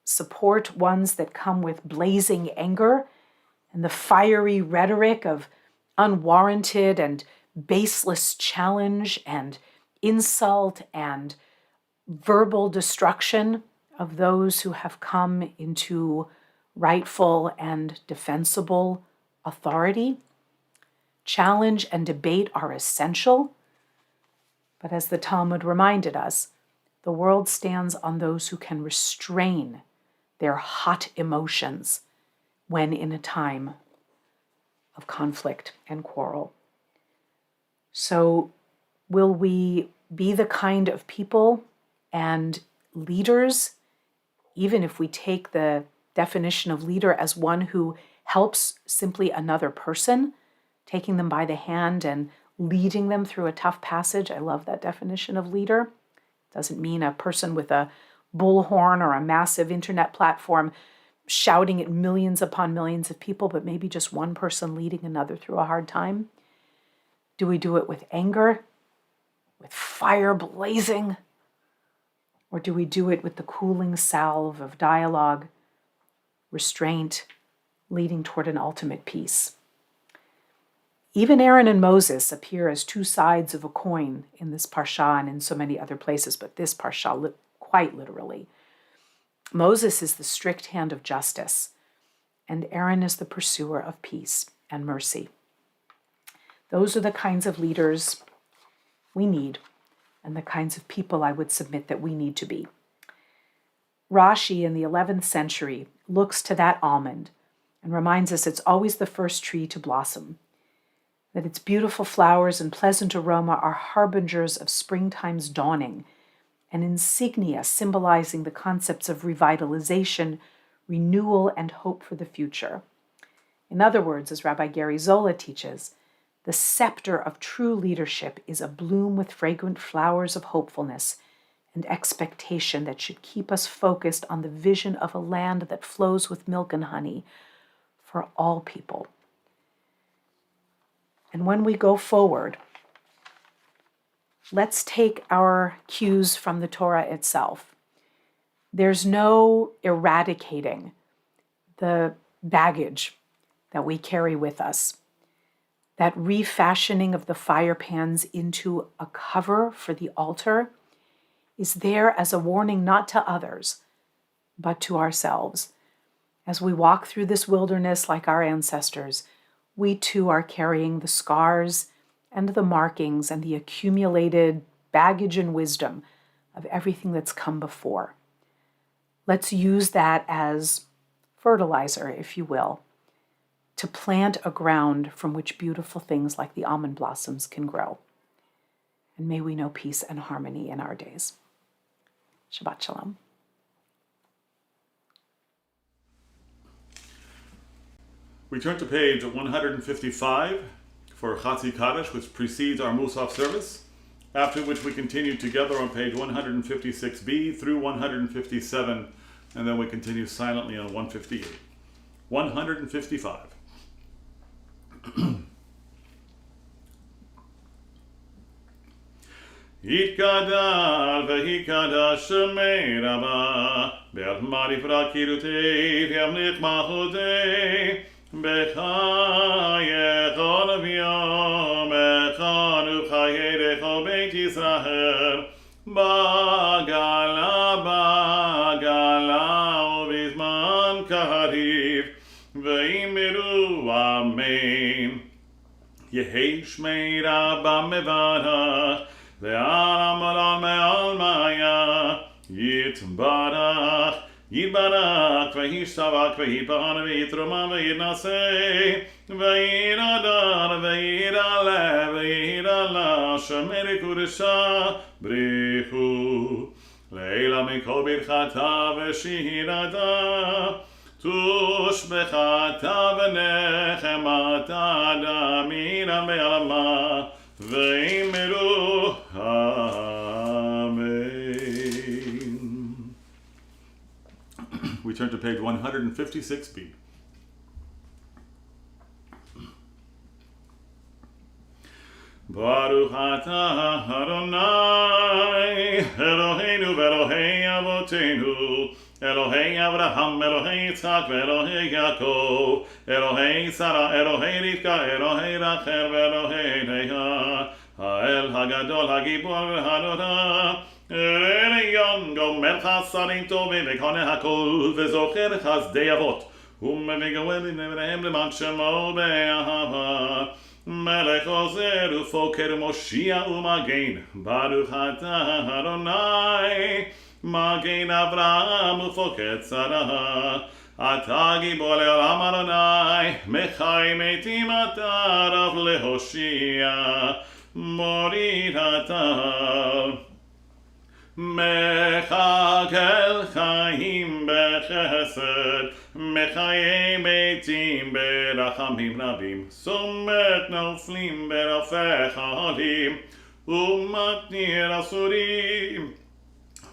support ones that come with blazing anger and the fiery rhetoric of unwarranted and baseless challenge and insult and verbal destruction of those who have come into rightful and defensible authority? Challenge and debate are essential, but as the Talmud reminded us, the world stands on those who can restrain their hot emotions when in a time of conflict and quarrel. So, will we be the kind of people and leaders, even if we take the definition of leader as one who helps simply another person, taking them by the hand and leading them through a tough passage? I love that definition of leader. Doesn't mean a person with a bullhorn or a massive internet platform shouting at millions upon millions of people, but maybe just one person leading another through a hard time. Do we do it with anger, with fire blazing? Or do we do it with the cooling salve of dialogue, restraint, leading toward an ultimate peace? Even Aaron and Moses appear as two sides of a coin in this parsha and in so many other places, but this parsha quite literally. Moses is the strict hand of justice, and Aaron is the pursuer of peace and mercy. Those are the kinds of leaders we need, and the kinds of people I would submit that we need to be. Rashi in the 11th century looks to that almond and reminds us it's always the first tree to blossom, that its beautiful flowers and pleasant aroma are harbingers of springtime's dawning, an insignia symbolizing the concepts of revitalization, renewal, and hope for the future. In other words, as Rabbi Gary Zola teaches, the scepter of true leadership is a bloom with fragrant flowers of hopefulness and expectation that should keep us focused on the vision of a land that flows with milk and honey for all people. And when we go forward, let's take our cues from the Torah itself. There's no eradicating the baggage that we carry with us. That refashioning of the fire pans into a cover for the altar is there as a warning not to others, but to ourselves. As we walk through this wilderness like our ancestors, we too are carrying the scars and the markings and the accumulated baggage and wisdom of everything that's come before. Let's use that as fertilizer, if you will, to plant a ground from which beautiful things like the almond blossoms can grow. And may we know peace and harmony in our days. Shabbat Shalom. We turn to page 155 for Chatzi Kaddish, which precedes our Musaf service, after which we continue together on page 156b through 157, and then we continue silently on 158. 155. Yitkadal v'hikadash shemei Rabba be'al marifra kirutei v'yamlich machotei b'chayechon v'yom echanu chayedecho beit Yisrael bagala ובזמן קריב ואמרו אמן יהי שמי רבה מברך ועל עמרם מעל מיה יתברך וישתבח ויתברך ויתרומם ויתנשא וירדר וירעלה וירעלה שמרי קודשה בריחו לילה מכל ברכתה ושירתה תושבחתה ונחמתה דמינה בעלמה ואמרו אמן. We turn to page 156b. Baruch atah Adonai Eloheinu ve'Elohei Avotenu Elohei Avraham, Elohei Yitzchak, ve'Elohei Yaakov, Elohei Sarah, Elohei Rivka, Elohei Rachel, ve'Elohei Leah, Ha'el Hagadol, Hagibor, Ha'Nora, Elyon, Gomer Chasarim Tovim, V'Koneh HaKol, V'Zocher Chazdei Avot, U'Mevigawel V'Nevrehem L'man Shemo Be'ahava, Melech Ozer U'Foker Moshia U'Magen, Baruch atah Adonai, Magen Avraham ופוקד שרה אתה גיבור לעולם אדוני מחי מתים אתה רב להושיע מוריד אתה מחגל חיים בחסד מחיי מתים ברחמים רבים סומך נופלים ברופך עלים ומתניר אסורים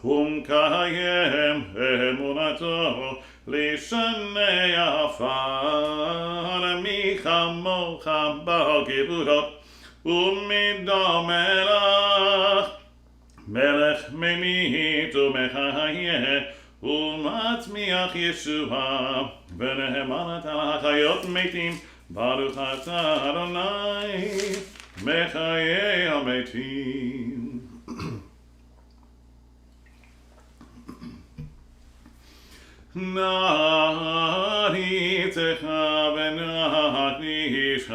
ומקיים אמונתו לשני עפר מי כמוך בגבורות ומדום מלך ממית ומחיה ומצמיח ישועה ונאמן אתה לחיות מתים ברוך אתה אדוני מחיי המתים. נעריצך ונקדישך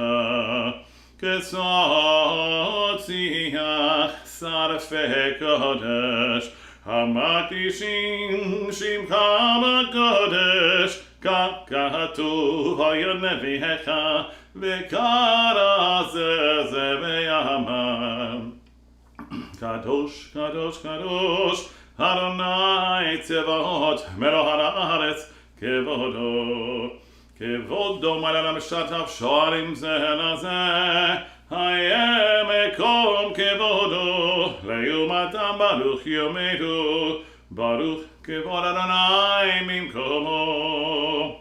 כסוד שיח שרפי קודש המקדישים שמך בקודש ככתוב היה נביאך וקרא זה ויאמר קדוש קדוש קדוש אדוני צבאות מלוא הארץ כבודו מלא למשתף שוערים זה לזה היה מקום כבודו לעומתם ברוך יאמרו ברוך כבוד אדוני ממקומו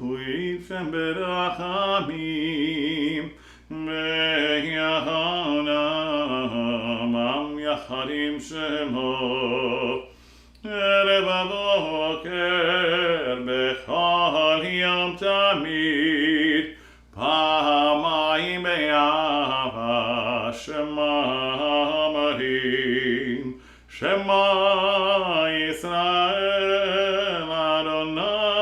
הוא יפם ברחמים ויחנם יחדים שמו ערב הבוקר בכל יום תמיד פעמיים ביעבה שמע אמרים שמע ישראל אדוני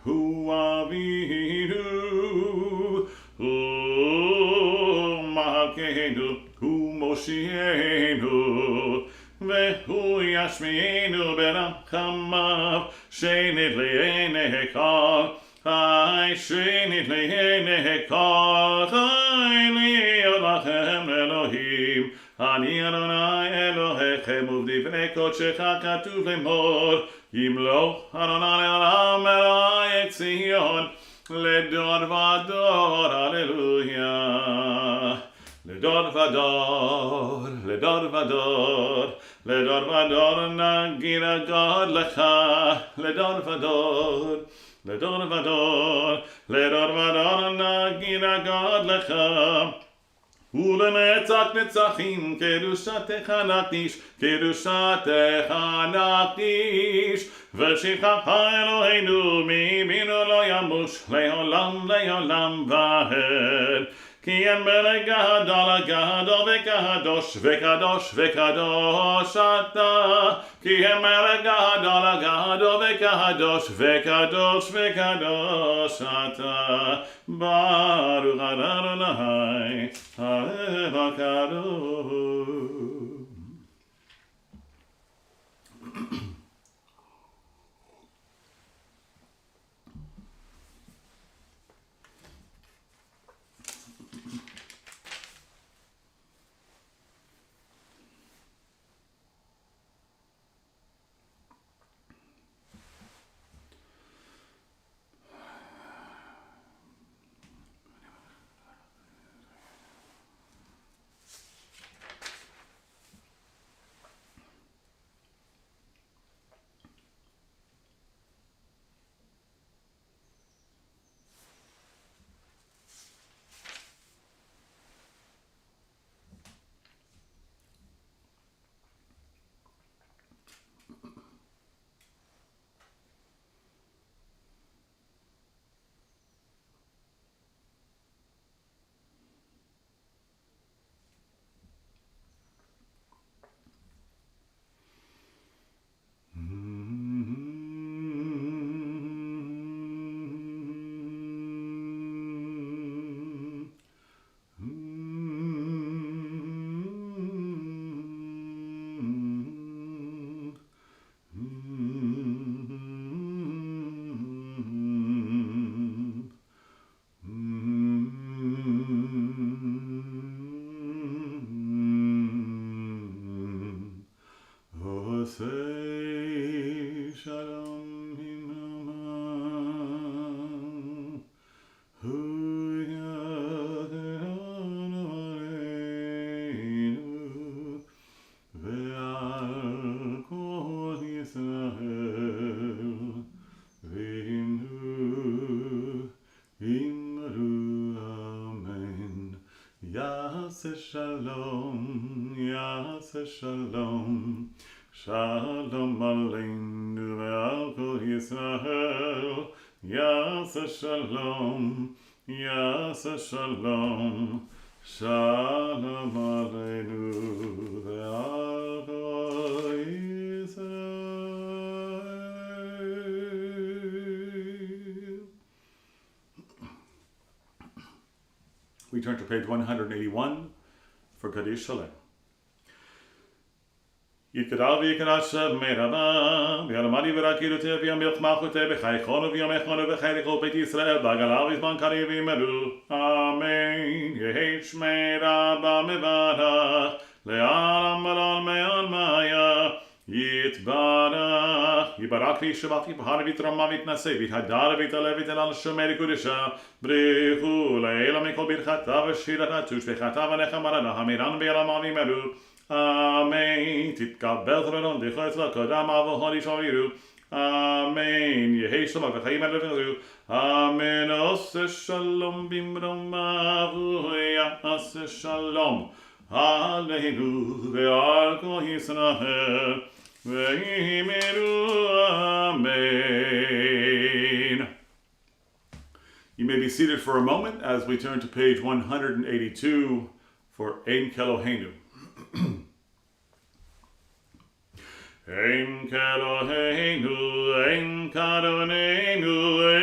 Hu Avinu, Hu Malkeinu, Hu Moshienu, Vehu Yashmeinu berachamav, Shenit le'enekal, Hai Shenit le'enekal, Hai li'olachem Elohim, Ani Adonai Elohechem uvdivnei kodshecha katuv lemor, Yimloch Adonai Elam Elai Etzion, Ledor vador, Hallelujah. Ledor vador, Ledor vador, Ledor vador, Nagir God lecha, Ledor vador, Ledor vador, Ledor vador, Nagir God lecha. ולנצח נצחים, קדושתך נקדיש, קדושתך נקדיש, ושבחך אלוהינו מימינו לא ימוש, לעולם לעולם ועד. כי אין מלך גדול גדול וקדוש וקדוש וקדוש אתה, כי אין מלך גדול גדול וקדוש וקדוש וקדוש אתה, ברוך אדוני האל הקדוש. Shalom, Yaseh Shalom, Shalom Aleinu ve'al kol Yisrael, Yaseh Shalom, Yaseh Shalom, Shalom Aleinu ve'al kol Yisrael. We turn to page 181 for Kaddish Shalem. יתגדל ויקדש מרבה, וירמדי ורקידותי ויום יחמחותי בחייכון ויום יחמון ובחי לכל בית ישראל, בעגלה וזמן קריב ימרו, אמן. יהי שמי רבה מברך, לעלם ולעלמי עלמיה, יתברך, יברך וישבח יבחר ויתרמה ויתנשא, ויתהדר ויתעלה ויתן על שומר קודשה, בריחו לעילה מכל ברכתה ושירתה ושבחתה ונחמרנה, המירן בירמה וימרו, Amen. תתקבל תורנו דחו אצלה קדם אבו הודי שבירו. Amen. יהי שלום וחיים עד לבנו. Amen. עשה שלום במרומיו ויעשה שלום עלינו ועל כל ישראל ויאמרו Amen. You may be seated for a moment as we turn to page 182 for Ein Keloheinu. Ein Keloheinu, Ein Kadonenu,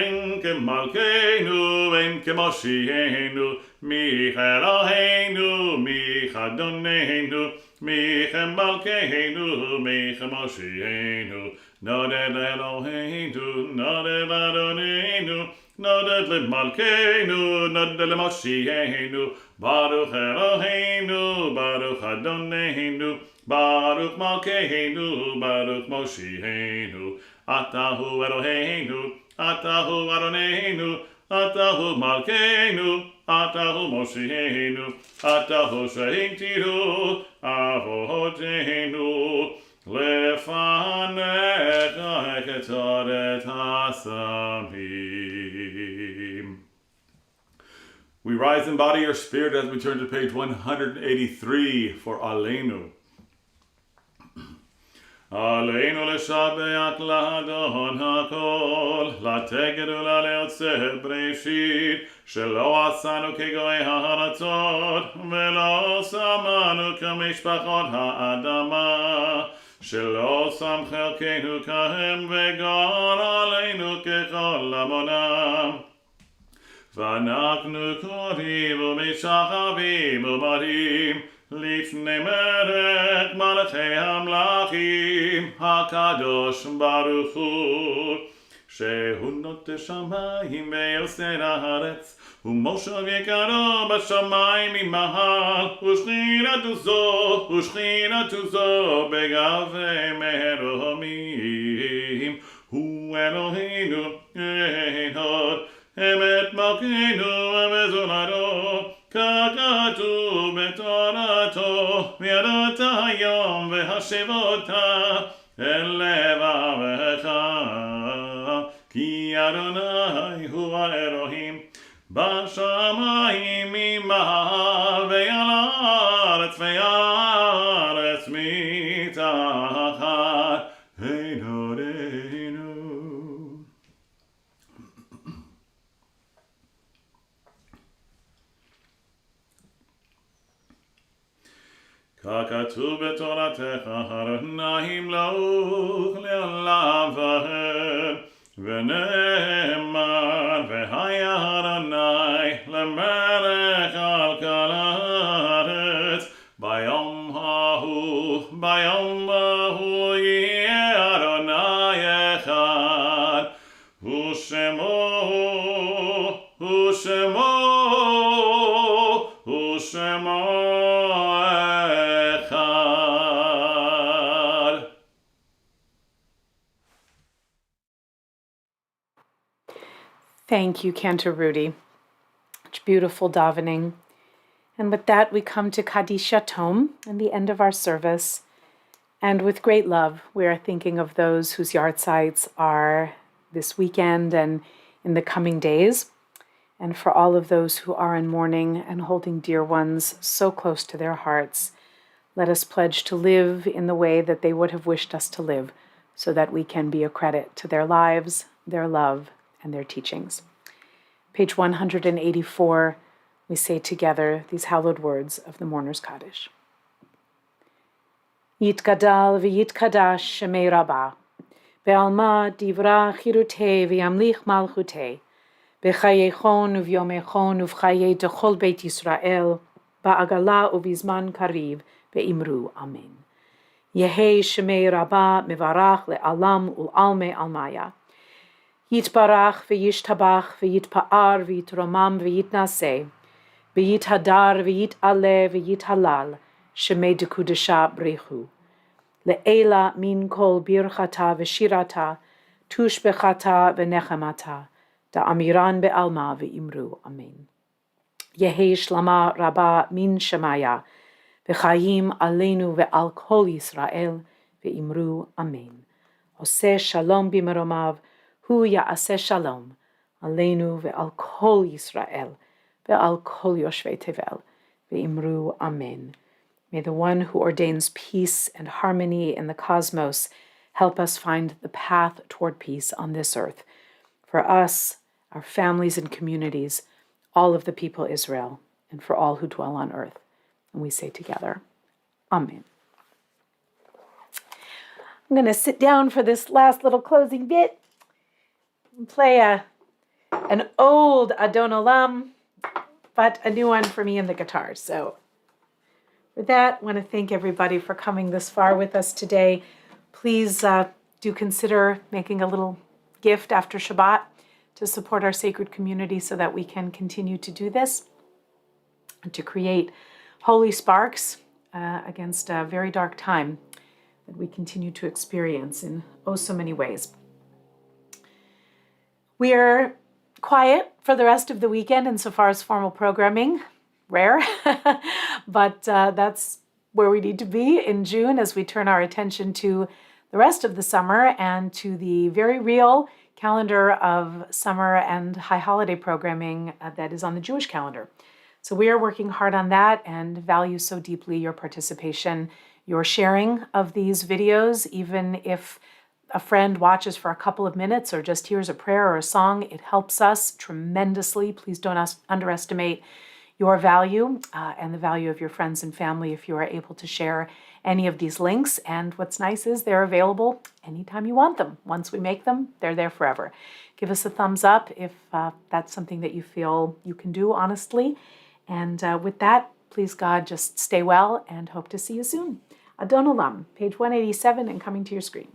כמלכנו, ואין כמושיענו, מי אלוהינו, מי אדוננו, מי כמלכנו, מי כמושיענו. נודד לאלוהינו, נודד לאדוננו, נודד למלכנו, נודד למושיענו. ברוך אלוהינו, ברוך אדוננו, ברוך מלכנו, ברוך מושיענו. אתה הוא אלוהינו, אתה הוא אדוננו, אתה הוא מלכנו, אתה הוא מושיענו, אתה הוא שהגדירו אבותינו. לפניך כתורת השמים. We rise in body or spirit as we turn to page 183 for Aleinu. Aleinu לשבח לאדון הכל, לתגד ולעוצר בראשית, שלא עשנו כגויי הארצות, ולא שמנו כמשפחות האדמה, שלא שם חלקנו כהם וגר עלינו ככל עמונם. ואנחנו קוראים ומשחווים ובדים לפני מלך מלכי המלכים הקדוש ברוך הוא, שהוא נוטה שמיים ויוסר הארץ, ומושב יקרו בשמיים ממעל, ושכינתו זו בגבי מרומים. הוא אלוהינו אין עוד, אמת מלכנו וזולתו, ככתוב בתורתו, וידעת היום והשבות אל לבבך, כי אדוני הוא האלוהים בשמיים ממעל, ועל הארץ מתחת. אין עודנו. ככתוב בתורתך, אדוני ימלוך לעולם ועד, ונאמר, והיה אדוני למלך על כל הארץ. ביום ההוא יהיה אדוני אחד, ושמו Thank you, Cantor Rudy. Such beautiful davening. And with that, we come to Kadisha Tom and the end of our service. And with great love, we are thinking of those whose yahrzeits are this weekend and in the coming days. And for all of those who are in mourning and holding dear ones so close to their hearts, let us pledge to live in the way that they would have wished us to live, so that we can be a credit to their lives, their love, and their teachings. Page 184, we say together these hallowed words of the Mourner's Kaddish. Yitgadal v'yitkadash shemei Rabbah, be'alma divra chirutei v'yamlich malchutei, b'chayechon uvyomechon uv'chayei dechol beit Yisrael, ba'agala uvizman kariv ve'imru amen. Yehei shemei Rabbah mevarach le'alam ul'alme almaya. Yitbarach v'yishtabach v'yitpa'ar v'yitromam v'yitnaseh, v'yithadar v'yit'aleh v'yithalal, shemei dekudesha brechu. Le'ela min kol birchata v'shirata, tushbechata v'nechemata, da'amiran be'alma v'imru amen. Yehei shlama rabba min shemaya, v'chayim aleinu ve'al kol Yisrael, ve'imru amen. Oseh shalom b'meromav, hu ya'aseh shalom, aleinu ve'al kol Yisrael, ve'al kol yoshvei tevel, ve'imru amen. May the one who ordains peace and harmony in the cosmos help us find the path toward peace on this earth. For us, our families and communities, all of the people Israel, and for all who dwell on earth. And we say together, Amen. I'm going to sit down for this last little closing bit and play a an old Adon Olam, but a new one for me in the guitar. So with that, I want to thank everybody for coming this far with us today. Please do consider making a little gift after Shabbat to support our sacred community so that we can continue to do this and to create holy sparks against a very dark time that we continue to experience in oh so many ways. We are quiet for the rest of the weekend insofar as formal programming, rare, but that's where we need to be in June as we turn our attention to the rest of the summer and to the very real calendar of summer and high holiday programming that is on the Jewish calendar. So we are working hard on that and value so deeply your participation, your sharing of these videos, even if a friend watches for a couple of minutes or just hears a prayer or a song. It helps us tremendously. Please don't underestimate your value and the value of your friends and family if you are able to share any of these links. And what's nice is they're available anytime you want them. Once we make them, they're there forever. Give us a thumbs up if that's something that you feel you can do honestly. And with that, please God, just stay well and hope to see you soon. Adon Olam, page 187 and coming to your screen.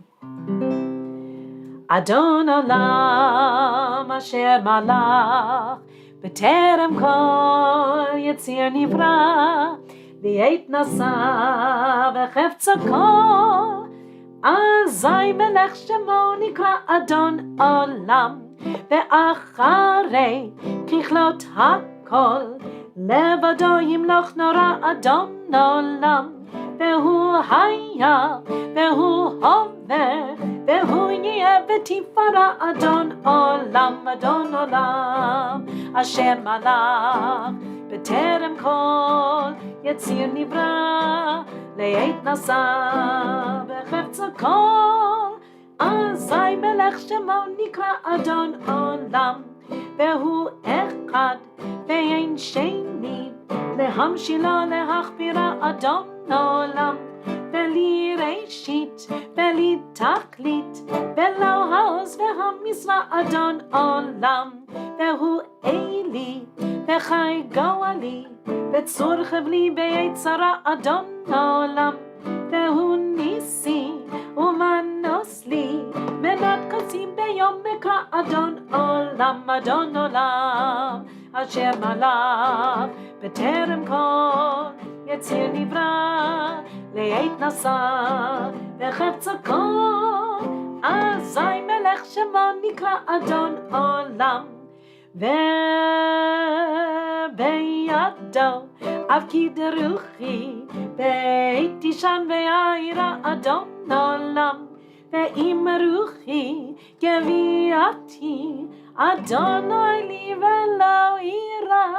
Adon Olam asher malach b'terem kol yetzir nivra li'et nasa v'chefza kol azay melech shemo nikra Adon Olam ve'acharei kichlot hakol לבדו ימלוך נורא אדון עולם והוא היה והוא הווה והוא יהיה בתפארה אדון עולם אשר מלך בטרם כל יציר נברא לעת נשא בחפצו כל אזי מלך שמו נקרא אדון עולם והוא אחד ואין שני להמשילו להכבירה אדון עולם בלי ראשית בלי תכלית ולא העוז והמשרה אדון עולם והוא אלי וחי גואלי בצור חבלי ביצרה אדון עולם והוא ניסי ומנוס לי מנת קצים ביום מקרא אדון עולם אדון עולם אשר מלך בטרם כל יציר נברא לעת נשא וחפצו כל אזי מלך שמו נקרא אדון עולם ובידו אבקיד רוחי בעת תישן וירא אדון עולם ועם רוחי גביעתי אדוני לי ולא ירא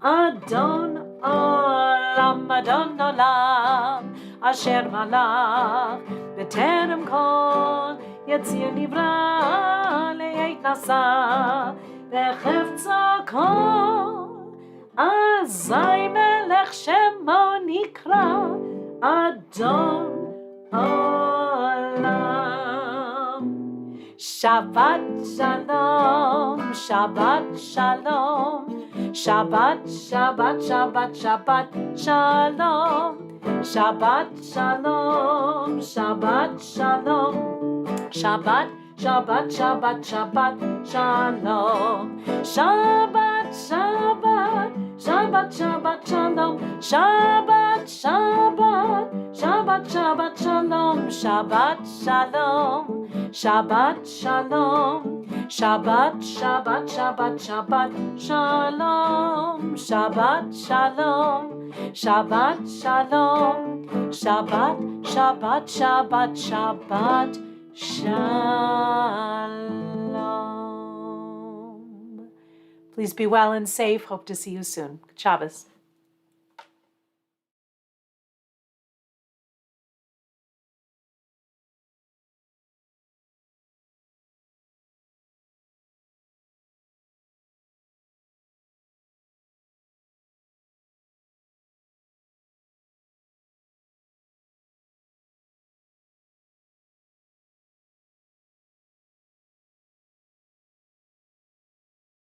אדון עולם אשר מלך בטרם כל יציר נברא לעת נשא וחפצו כל אזי מלך שמו נקרא אדון עולם. Shabbat shalom, Shabbat shalom, Shabbat, Shabbat, Shabbat, Shabbat shalom, Shabbat shalom, Shabbat shalom, Shabbat, Shabbat, Shabbat, Shabbat shalom, Shabbat, Shabbat, Shabbat, Shabbat shalom, Shabbat, Shabbat, Shabbat, Shabbat shalom, Shabbat shalom, Shabbat shalom, Shabbat, Shabbat, Shabbat, Shabbat shalom, Shabbat shalom, Shabbat shalom, Shabbat, Shabbat, Shabbat, Shabbat shalom. Please be well and safe. Hope to see you soon. Shabbos.